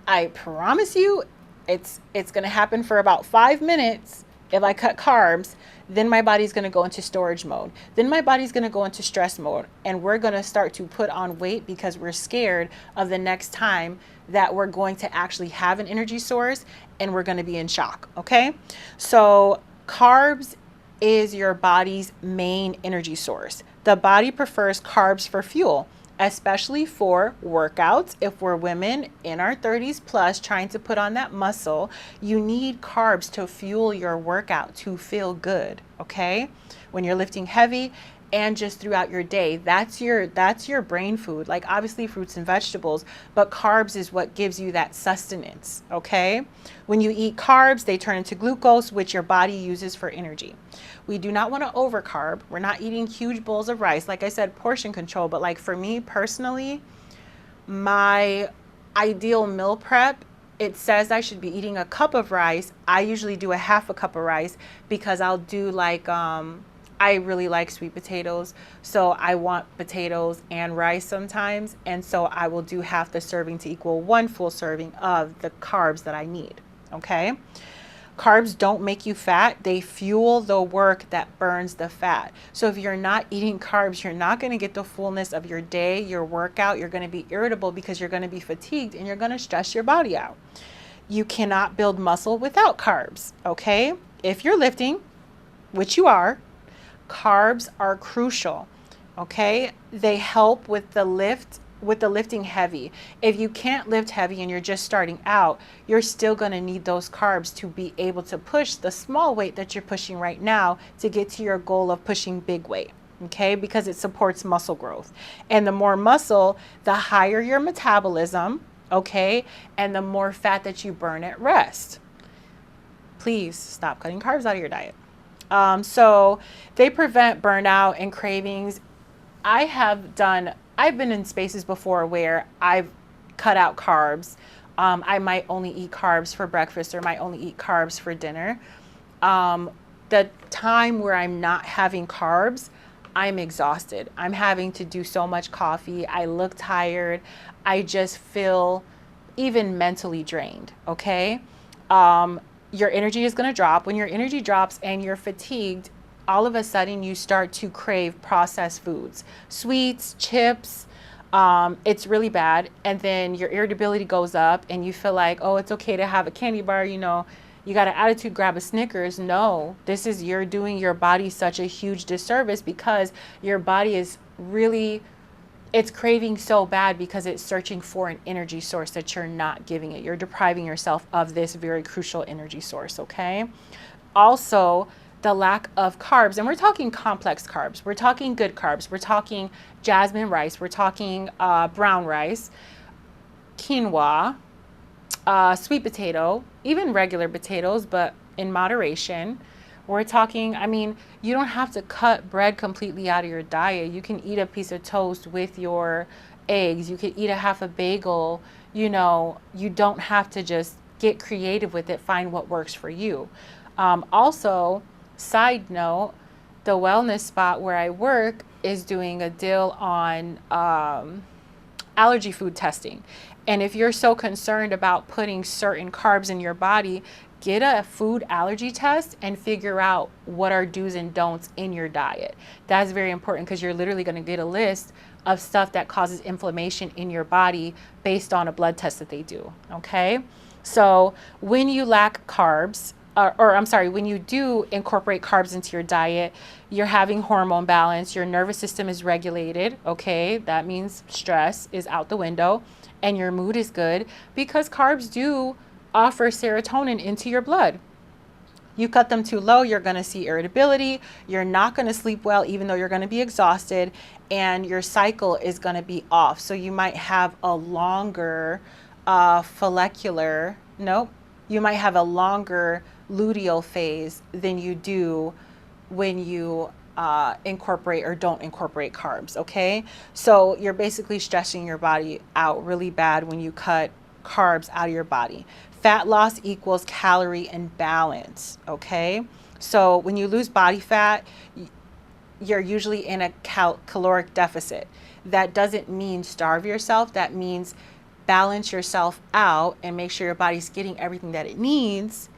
I promise you it's going to happen for about 5 minutes. If I cut carbs, then my body's going to go into storage mode. Then my body's going to go into stress mode. And we're going to start to put on weight because we're scared of the next time that we're going to actually have an energy source and we're going to be in shock. Okay. So carbs is your body's main energy source. The body prefers carbs for fuel, especially for workouts. If we're women in our 30s plus trying to put on that muscle, you need carbs to fuel your workout to feel good, okay? When you're lifting heavy and just throughout your day, that's your brain food. Like obviously fruits and vegetables, but carbs is what gives you that sustenance, okay? When you eat carbs, they turn into glucose, which your body uses for energy. We do not want to overcarb. We're not eating huge bowls of rice. Like I said, portion control. But like for me personally, my ideal meal prep, it says I should be eating a cup of rice. I usually do a half a cup of rice because I'll do like, I really like sweet potatoes. So I want potatoes and rice sometimes. And so I will do half the serving to equal 1 full serving of the carbs that I need. Okay. Carbs don't make you fat. They fuel the work that burns the fat. So if you're not eating carbs, you're not going to get the fullness of your day, your workout. You're going to be irritable because you're going to be fatigued and you're going to stress your body out. You cannot build muscle without carbs, okay? If you're lifting, which you are, carbs are crucial, okay? They help with the lifting heavy. If you can't lift heavy and you're just starting out, you're still going to need those carbs to be able to push the small weight that you're pushing right now to get to your goal of pushing big weight, okay? Because it supports muscle growth. And the more muscle, the higher your metabolism, okay? And the more fat that you burn at rest. Please stop cutting carbs out of your diet. So they prevent burnout and cravings. I've been in spaces before where I've cut out carbs. I might only eat carbs for breakfast or might only eat carbs for dinner. The time where I'm not having carbs, I'm exhausted. I'm having to do so much coffee. I look tired. I just feel even mentally drained, okay? Your energy is going to drop. When your energy drops and you're fatigued, all of a sudden you start to crave processed foods, sweets, chips. It's really bad. And then your irritability goes up and you feel like, oh, it's okay to have a candy bar, you know, you got an attitude, grab a Snickers. No, you're doing your body such a huge disservice because your body is really, it's craving so bad because it's searching for an energy source that you're not giving it. You're depriving yourself of this very crucial energy source, okay? Also, the lack of carbs, and we're talking complex carbs. We're talking good carbs. We're talking jasmine rice. We're talking brown rice, quinoa, sweet potato, even regular potatoes, but in moderation. We're talking, I mean, you don't have to cut bread completely out of your diet. You can eat a piece of toast with your eggs. You can eat a half a bagel. You know, you don't have to just get creative with it. Find what works for you. Also, side note, the wellness spot where I work is doing a deal on allergy food testing. And if you're so concerned about putting certain carbs in your body, get a food allergy test and figure out what are do's and don'ts in your diet. That's very important because you're literally going to get a list of stuff that causes inflammation in your body based on a blood test that they do. Okay. So when you lack carbs, or I'm sorry, when you do incorporate carbs into your diet, you're having hormone balance, your nervous system is regulated, okay? That means stress is out the window and your mood is good because carbs do offer serotonin into your blood. You cut them too low, you're going to see irritability. You're not going to sleep well, even though you're going to be exhausted, and your cycle is going to be off. So you might have a longer follicular, nope, you might have a longer luteal phase than you do when you incorporate or don't incorporate carbs, okay? So you're basically stressing your body out really bad when you cut carbs out of your body. Fat loss equals calorie imbalance, okay? So when you lose body fat, you're usually in a caloric deficit. That doesn't mean starve yourself. That means balance yourself out and make sure your body's getting everything that it needs,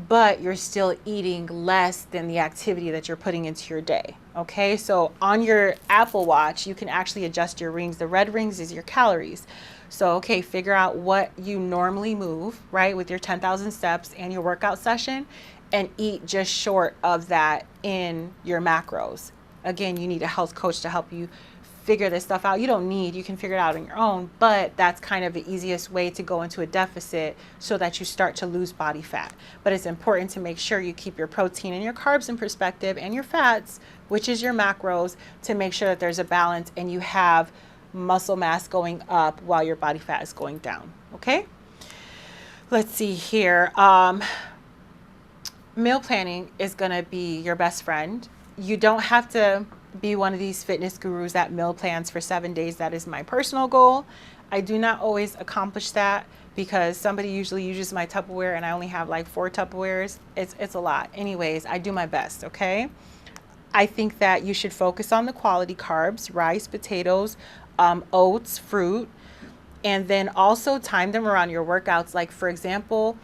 but you're still eating less than the activity that you're putting into your day. Okay, so on your Apple Watch, you can actually adjust your rings. The red rings is your calories. So, okay, figure out what you normally move, right, with your 10,000 steps and your workout session, and eat just short of that in your macros. Again, you need a health coach to help you figure this stuff out. You can figure it out on your own, but that's kind of the easiest way to go into a deficit so that you start to lose body fat. But it's important to make sure you keep your protein and your carbs in perspective and your fats, which is your macros, to make sure that there's a balance and you have muscle mass going up while your body fat is going down. Okay, let's see here. Meal planning is going to be your best friend. You don't have to be one of these fitness gurus that meal plans for 7 days. That is my personal goal. I do not always accomplish that because somebody usually uses my Tupperware and I only have like 4 Tupperwares. It's a lot. Anyways, I do my best, okay? I think that you should focus on the quality carbs, rice, potatoes, oats, fruit, and then also time them around your workouts. Like, for example,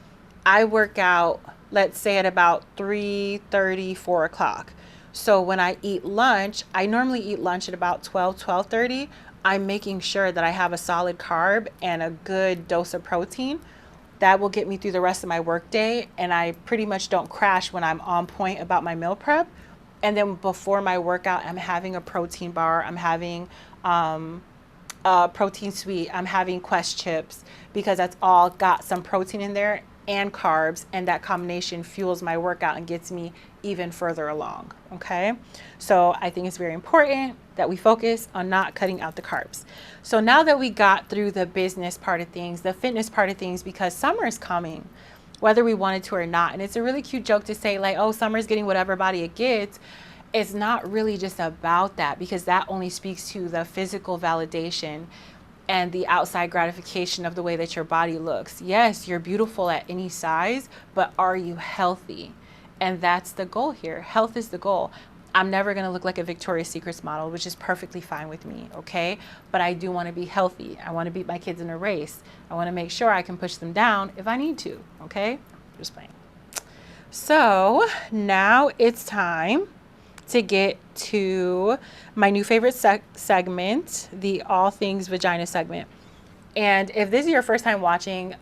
I work out, let's say at about 3:30, 4 o'clock. So when I eat lunch, I normally eat lunch at about 12:30. I'm making sure that I have a solid carb and a good dose of protein. That will get me through the rest of my work day, and I pretty much don't crash when I'm on point about my meal prep. And then before my workout, I'm having a protein bar, I'm having a protein sweet, I'm having Quest chips, because that's all got some protein in there and carbs, and that combination fuels my workout and gets me even further along, okay? So I think it's very important that we focus on not cutting out the carbs. So now that we got through the business part of things, the fitness part of things, because summer is coming, whether we wanted to or not, and it's a really cute joke to say like, oh, summer's getting whatever body it gets. It's not really just about that, because that only speaks to the physical validation and the outside gratification of the way that your body looks. Yes, you're beautiful at any size, but are you healthy? And that's the goal here. Health is the goal. I'm never going to look like a Victoria's Secrets model, which is perfectly fine with me, okay? But I do want to be healthy. I want to beat my kids in a race. I want to make sure I can push them down if I need to, okay? Just playing. So now it's time to get to my new favorite segment, the All Things Vagina segment. And if this is your first time watching,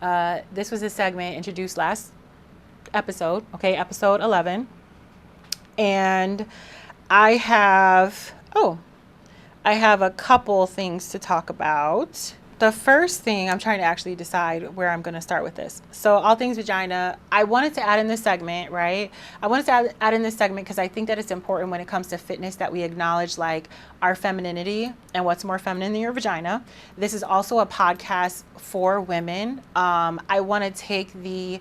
this was a segment introduced last episode, okay, episode 11. And I have a couple things to talk about. The first thing, I'm trying to actually decide where I'm going to start with this. So all things vagina, I wanted to add in this segment, right? I wanted to add in this segment because I think that it's important when it comes to fitness that we acknowledge like our femininity and what's more feminine than your vagina. This is also a podcast for women. I want to take the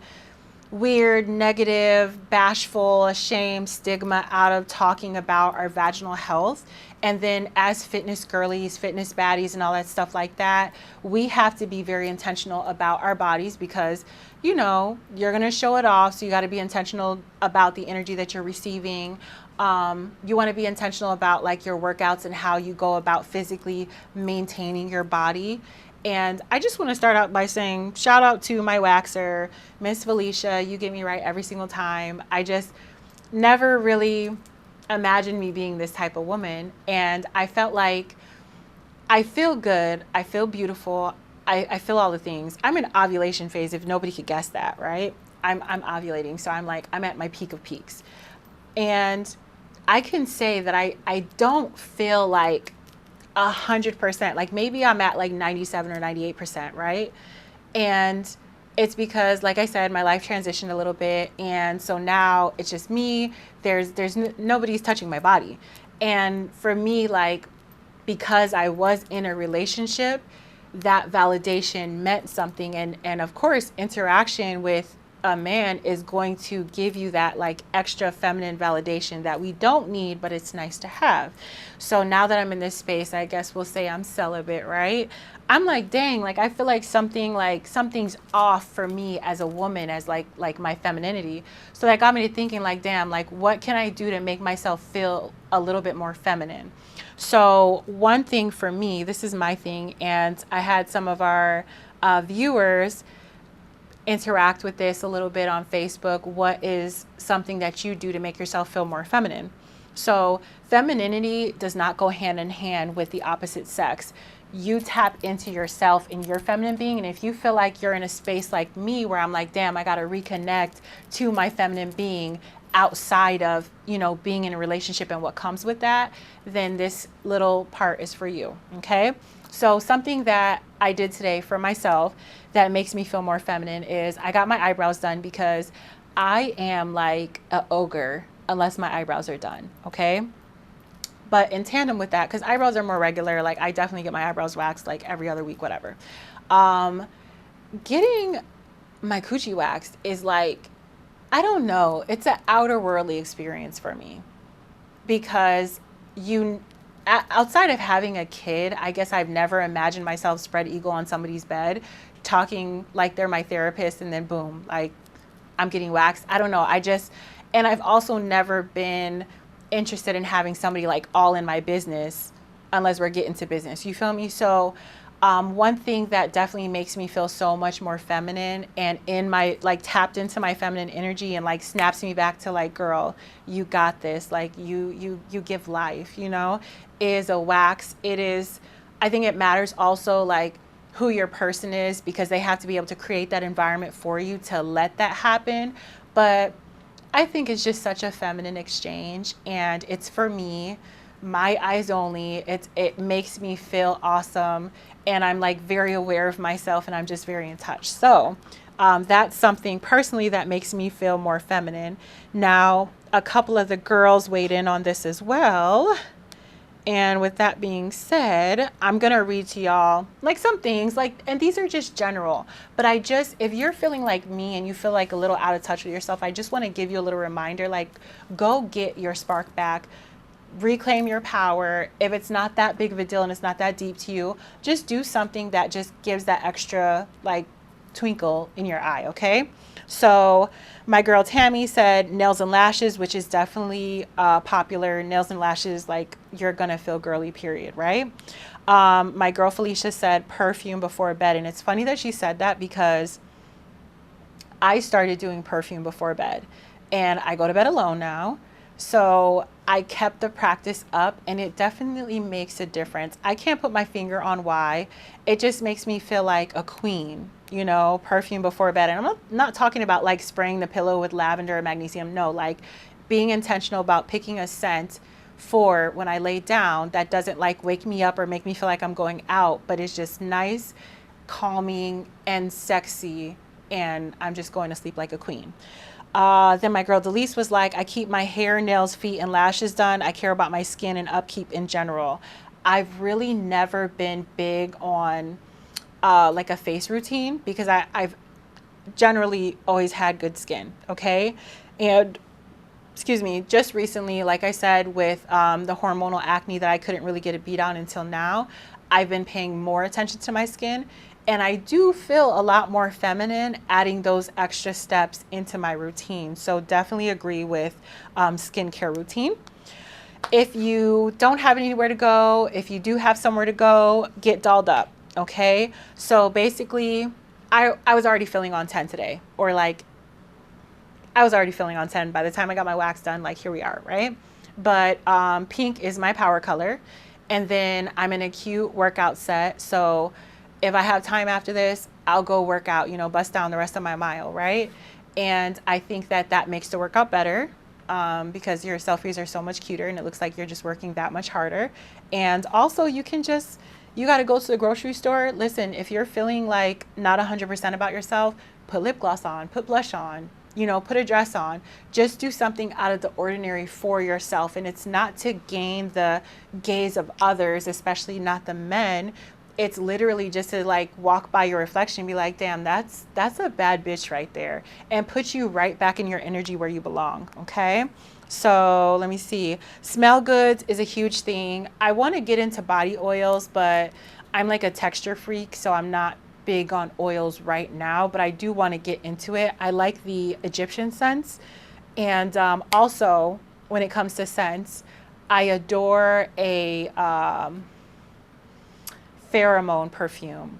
weird, negative, bashful, ashamed stigma out of talking about our vaginal health. And then as fitness girlies, fitness baddies, and all that stuff like that, we have to be very intentional about our bodies because, you know, you're going to show it off. So you got to be intentional about the energy that you're receiving. You want to be intentional about like your workouts and how you go about physically maintaining your body. And I just want to start out by saying shout out to my waxer, Miss Felicia. You get me right every single time. I just never really imagined me being this type of woman. And I felt like I feel good. I feel beautiful. I feel all the things. I'm in ovulation phase, if nobody could guess that, right? I'm ovulating, so I'm like, I'm at my peak of peaks. And I can say that I don't feel like 100%. Like maybe I'm at like 97 or 98%, right? And it's because, like I said, my life transitioned a little bit, and so now it's just me. Nobody's touching my body, and for me, like, because I was in a relationship, that validation meant something, and of course, interaction with a man is going to give you that like extra feminine validation that we don't need, but it's nice to have. So now that I'm in this space, I guess we'll say I'm celibate, right? I'm like, dang, like I feel like something's off for me as a woman, as like my femininity. So that got me to thinking like, damn, like what can I do to make myself feel a little bit more feminine? So one thing for me, this is my thing, and I had some of our viewers interact with this a little bit on Facebook. What is something that you do to make yourself feel more feminine? So femininity does not go hand in hand with the opposite sex. You tap into yourself and your feminine being. And if you feel like you're in a space like me where I'm like, damn, I got to reconnect to my feminine being outside of, being in a relationship and what comes with that, then this little part is for you. Okay. So something that I did today for myself that makes me feel more feminine is I got my eyebrows done, because I am like an ogre unless my eyebrows are done. Okay. But in tandem with that, because eyebrows are more regular, like I definitely get my eyebrows waxed like every other week, whatever. Getting my coochie waxed is like, I don't know, it's an outer worldly experience for me, because outside of having a kid, I guess I've never imagined myself spread eagle on somebody's bed, talking like they're my therapist, and then boom, like I'm getting waxed. I don't know. And I've also never been interested in having somebody like all in my business unless we're getting to business. You feel me? So one thing that definitely makes me feel so much more feminine and in my, like, tapped into my feminine energy and like snaps me back to like, girl, you got this. Like you give life, is a wax. I think it matters also like who your person is, because they have to be able to create that environment for you to let that happen. But I think it's just such a feminine exchange, and it's for me, my eyes only. It makes me feel awesome, and I'm like very aware of myself, and I'm just very in touch. So that's something personally that makes me feel more feminine. Now, a couple of the girls weighed in on this as well. And with that being said, I'm going to read to y'all like some things, like, and these are just general, but if you're feeling like me and you feel like a little out of touch with yourself, I just want to give you a little reminder, like, go get your spark back, reclaim your power. If it's not that big of a deal and it's not that deep to you, just do something that just gives that extra like twinkle in your eye. Okay. So my girl Tammy said nails and lashes, which is definitely popular. Nails and lashes, like, you're gonna feel girly, period, right? My girl Felicia said perfume before bed, and it's funny that she said that because I started doing perfume before bed, and I go to bed alone now. So I kept the practice up, and it definitely makes a difference. I can't put my finger on why. It just makes me feel like a queen, perfume before bed. And I'm not talking about like spraying the pillow with lavender or magnesium. No, like being intentional about picking a scent for when I lay down that doesn't like wake me up or make me feel like I'm going out, but it's just nice, calming, and sexy. And I'm just going to sleep like a queen. Then my girl Delise was like, I keep my hair, nails, feet, and lashes done. I care about my skin and upkeep in general. I've really never been big on like a face routine, because I've generally always had good skin. Okay. And excuse me, just recently, like I said, with the hormonal acne that I couldn't really get a beat on until now, I've been paying more attention to my skin. And I do feel a lot more feminine adding those extra steps into my routine. So definitely agree with skincare routine. If you don't have anywhere to go, if you do have somewhere to go, get dolled up. Okay. So basically, I was already feeling on 10 today, or like I was already feeling on 10 by the time I got my wax done. Like, here we are, right? But pink is my power color. And then I'm in a cute workout set. So if I have time after this, I'll go work out, bust down the rest of my mile, right? And I think that that makes the workout better, because your selfies are so much cuter and it looks like you're just working that much harder. And also, you got to go to the grocery store. Listen, if you're feeling like not 100% about yourself, put lip gloss on, put blush on, put a dress on. Just do something out of the ordinary for yourself. And it's not to gain the gaze of others, especially not the men. It's literally just to like walk by your reflection and be like, damn, that's a bad bitch right there, and put you right back in your energy where you belong. Okay. So let me see. Smell goods is a huge thing. I want to get into body oils, but I'm like a texture freak, so I'm not big on oils right now, but I do want to get into it. I like the Egyptian scents. And also, when it comes to scents, I adore a pheromone perfume.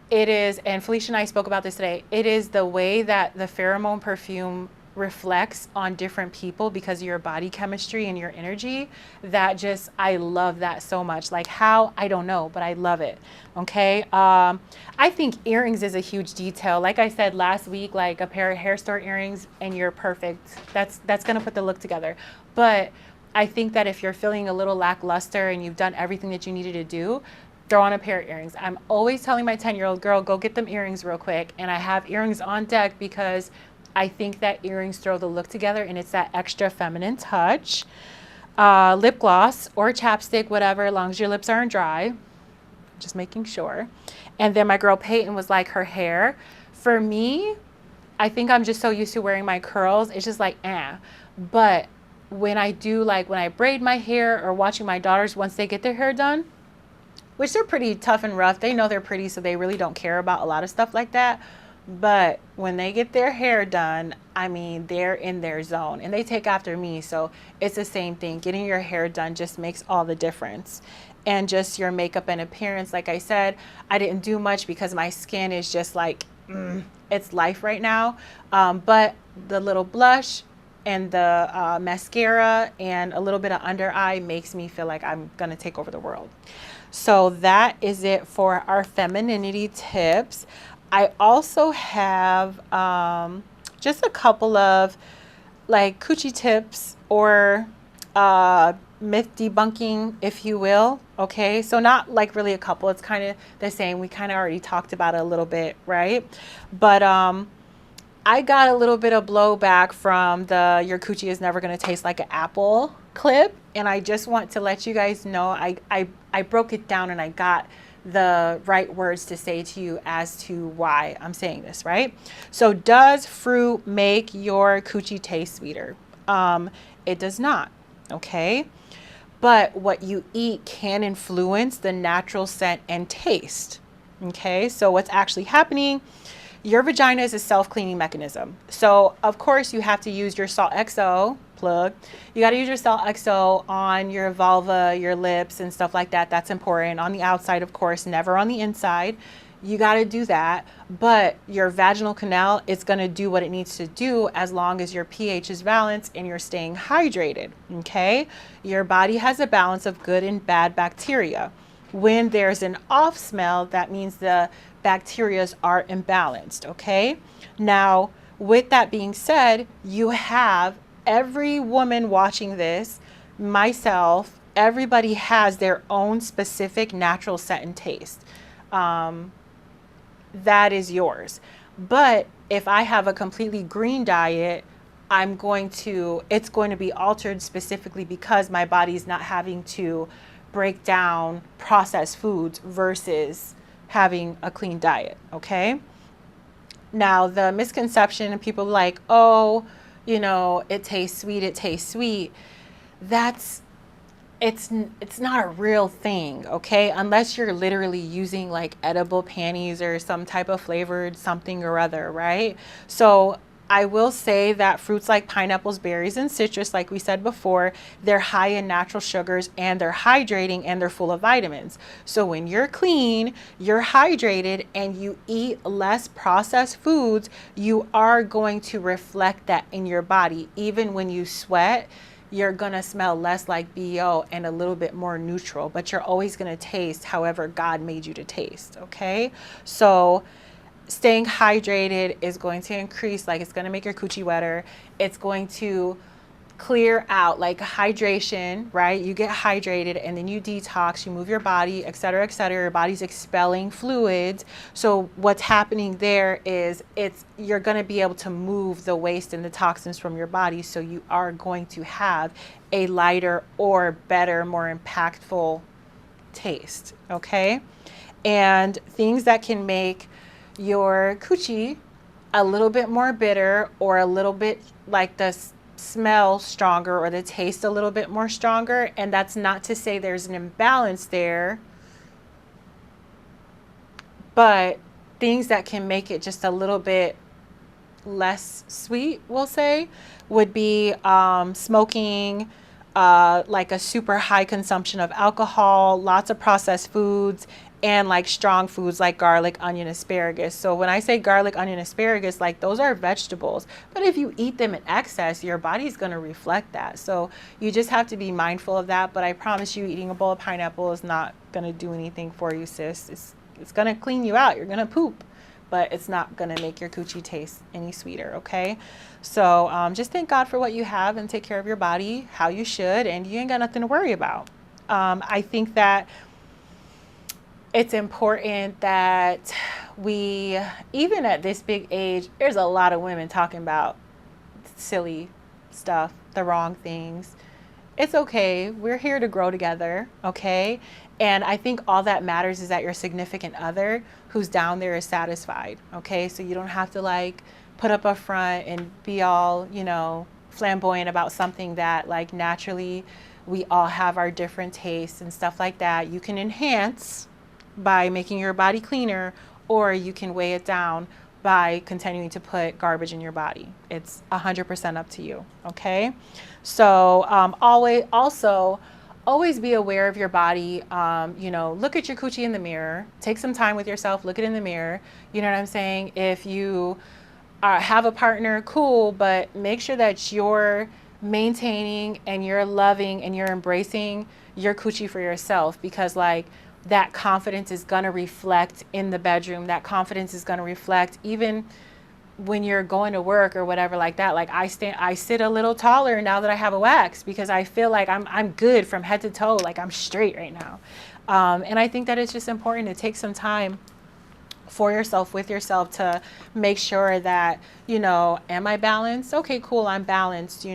It is, and Felicia and I spoke about this today, it is the way that the pheromone perfume reflects on different people because of your body chemistry and your energy, that just, I love that so much. Like how, I don't know, but I love it. Okay. I think earrings is a huge detail. Like I said last week, like a pair of hair store earrings and you're perfect. That's going to put the look together. But I think that if you're feeling a little lackluster and you've done everything that you needed to do, throw on a pair of earrings. I'm always telling my 10-year-old girl, go get them earrings real quick. And I have earrings on deck because I think that earrings throw the look together and it's that extra feminine touch. Lip gloss or chapstick, whatever, as long as your lips aren't dry. Just making sure. And then my girl Peyton was like, her hair. For me, I think I'm just so used to wearing my curls. It's just like, But when I do, like when I braid my hair or watching my daughters once they get their hair done, which they're pretty tough and rough. They know they're pretty, so they really don't care about a lot of stuff like that. But when they get their hair done, I mean, they're in their zone and they take after me. So it's the same thing. Getting your hair done just makes all the difference. And just your makeup and appearance. Like I said, I didn't do much because my skin is just like, it's life right now. But the little blush and the mascara and a little bit of under eye makes me feel like I'm going to take over the world. So that is it for our femininity tips. I also have just a couple of like coochie tips or myth debunking, if you will. Okay, so not like really a couple. It's kind of the same. We kind of already talked about it a little bit, right? But I got a little bit of blowback from the "your coochie is never going to taste like an apple" clip, and I just want to let you guys know I broke it down and I got the right words to say to you as to why I'm saying this, right? So does fruit make your coochie taste sweeter? It does not, okay? But what you eat can influence the natural scent and taste, okay? So what's actually happening, your vagina is a self-cleaning mechanism. So of course you have to use your Salt XO plug. You got to use your Salt XO on your vulva, your lips and stuff like that. That's important. On the outside, of course, never on the inside. You got to do that. But your vaginal canal, it's going to do what it needs to do as long as your pH is balanced and you're staying hydrated. Okay. Your body has a balance of good and bad bacteria. When there's an off smell, that means the bacteria are imbalanced. Okay. Now, with that being said, you have every woman watching this, myself, everybody has their own specific natural scent and taste. That is yours. But if I have a completely green diet, it's going to be altered specifically because my body is not having to break down processed foods versus having a clean diet. Okay. Now the misconception and people like, oh, it tastes sweet. It tastes sweet. It's not a real thing. Okay. Unless you're literally using like edible panties or some type of flavored something or other. Right. So I will say that fruits like pineapples, berries, and citrus, like we said before, they're high in natural sugars and they're hydrating and they're full of vitamins. So when you're clean, you're hydrated, and you eat less processed foods, you are going to reflect that in your body. Even when you sweat, you're going to smell less like BO and a little bit more neutral, but you're always going to taste however God made you to taste, okay? So staying hydrated is going to increase, like it's going to make your coochie wetter. It's going to clear out, like hydration, right? You get hydrated and then you detox, you move your body, et cetera, et cetera. Your body's expelling fluids. So what's happening there is you're going to be able to move the waste and the toxins from your body. So you are going to have a lighter or better, more impactful taste. Okay. And things that can make your coochie a little bit more bitter or a little bit like the smell stronger or the taste a little bit more stronger. And that's not to say there's an imbalance there, but things that can make it just a little bit less sweet, we'll say, would be smoking, like a super high consumption of alcohol, lots of processed foods, and like strong foods like garlic, onion, asparagus. So when I say garlic, onion, asparagus, like those are vegetables, but if you eat them in excess, your body's going to reflect that. So you just have to be mindful of that. But I promise you, eating a bowl of pineapple is not going to do anything for you, sis. It's going to clean you out. You're going to poop, but it's not going to make your coochie taste any sweeter. Okay. So just thank God for what you have and take care of your body how you should, and you ain't got nothing to worry about. I think that it's important that we, even at this big age, there's a lot of women talking about silly stuff, the wrong things. It's okay. We're here to grow together, okay? And I think all that matters is that your significant other who's down there is satisfied, okay? So you don't have to like put up a front and be all, flamboyant about something that like naturally we all have our different tastes and stuff like that. You can enhance by making your body cleaner, or you can weigh it down by continuing to put garbage in your body. It's 100% up to you, okay? So always be aware of your body. Look at your coochie in the mirror. Take some time with yourself, look it in the mirror. You know what I'm saying? If you have a partner, cool, but make sure that you're maintaining and you're loving and you're embracing your coochie for yourself, because like that confidence is going to reflect in the bedroom. That confidence is going to reflect even when you're going to work or whatever like that. Like I sit a little taller now that I have a wax, because I feel like I'm good from head to toe. Like I'm straight right now. And I think that it's just important to take some time for yourself, with yourself, to make sure that, am I balanced? Okay, cool. I'm balanced.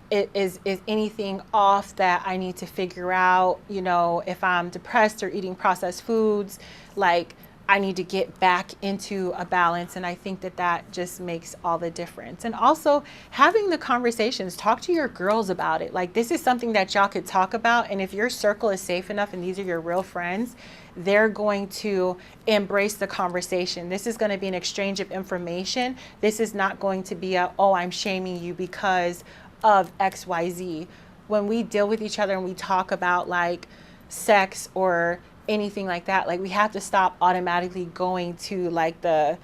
Is anything off that I need to figure out? If I'm depressed or eating processed foods, like I need to get back into a balance. And I think that just makes all the difference. And also having the conversations, talk to your girls about it. Like this is something that y'all could talk about. And if your circle is safe enough and these are your real friends, they're going to embrace the conversation. This is going to be an exchange of information. This is not going to be I'm shaming you because of XYZ. When we deal with each other and we talk about like sex or anything like that, like we have to stop automatically going to like the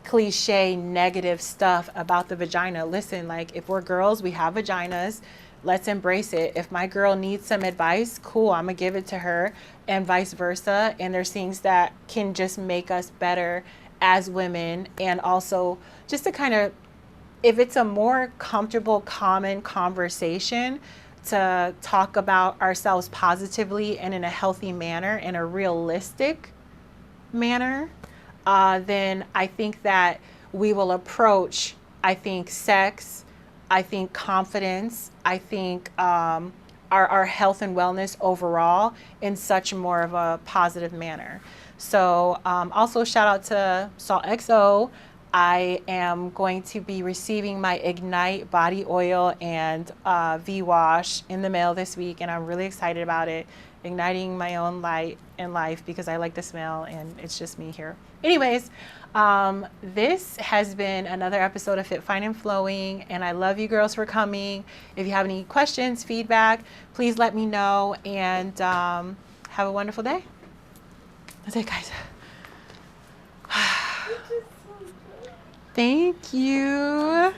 cliche negative stuff about the vagina. Listen, like if we're girls, we have vaginas. Let's embrace it. If my girl needs some advice, cool, I'm gonna give it to her, and vice versa. And there's things that can just make us better as women. And also just to kind of, if it's a more comfortable, common conversation, to talk about ourselves positively and in a healthy manner, in a realistic manner, then I think that we will approach, sex, confidence, our health and wellness overall in such more of a positive manner. So also shout out to Salt XO. I am going to be receiving my Ignite body oil and V-Wash in the mail this week, and I'm really excited about it. Igniting my own light in life because I like the smell, and it's just me here. Anyways, this has been another episode of Fit, Fine, and Flowing, and I love you girls for coming. If you have any questions, feedback, please let me know, and have a wonderful day. That's it, guys. Thank you.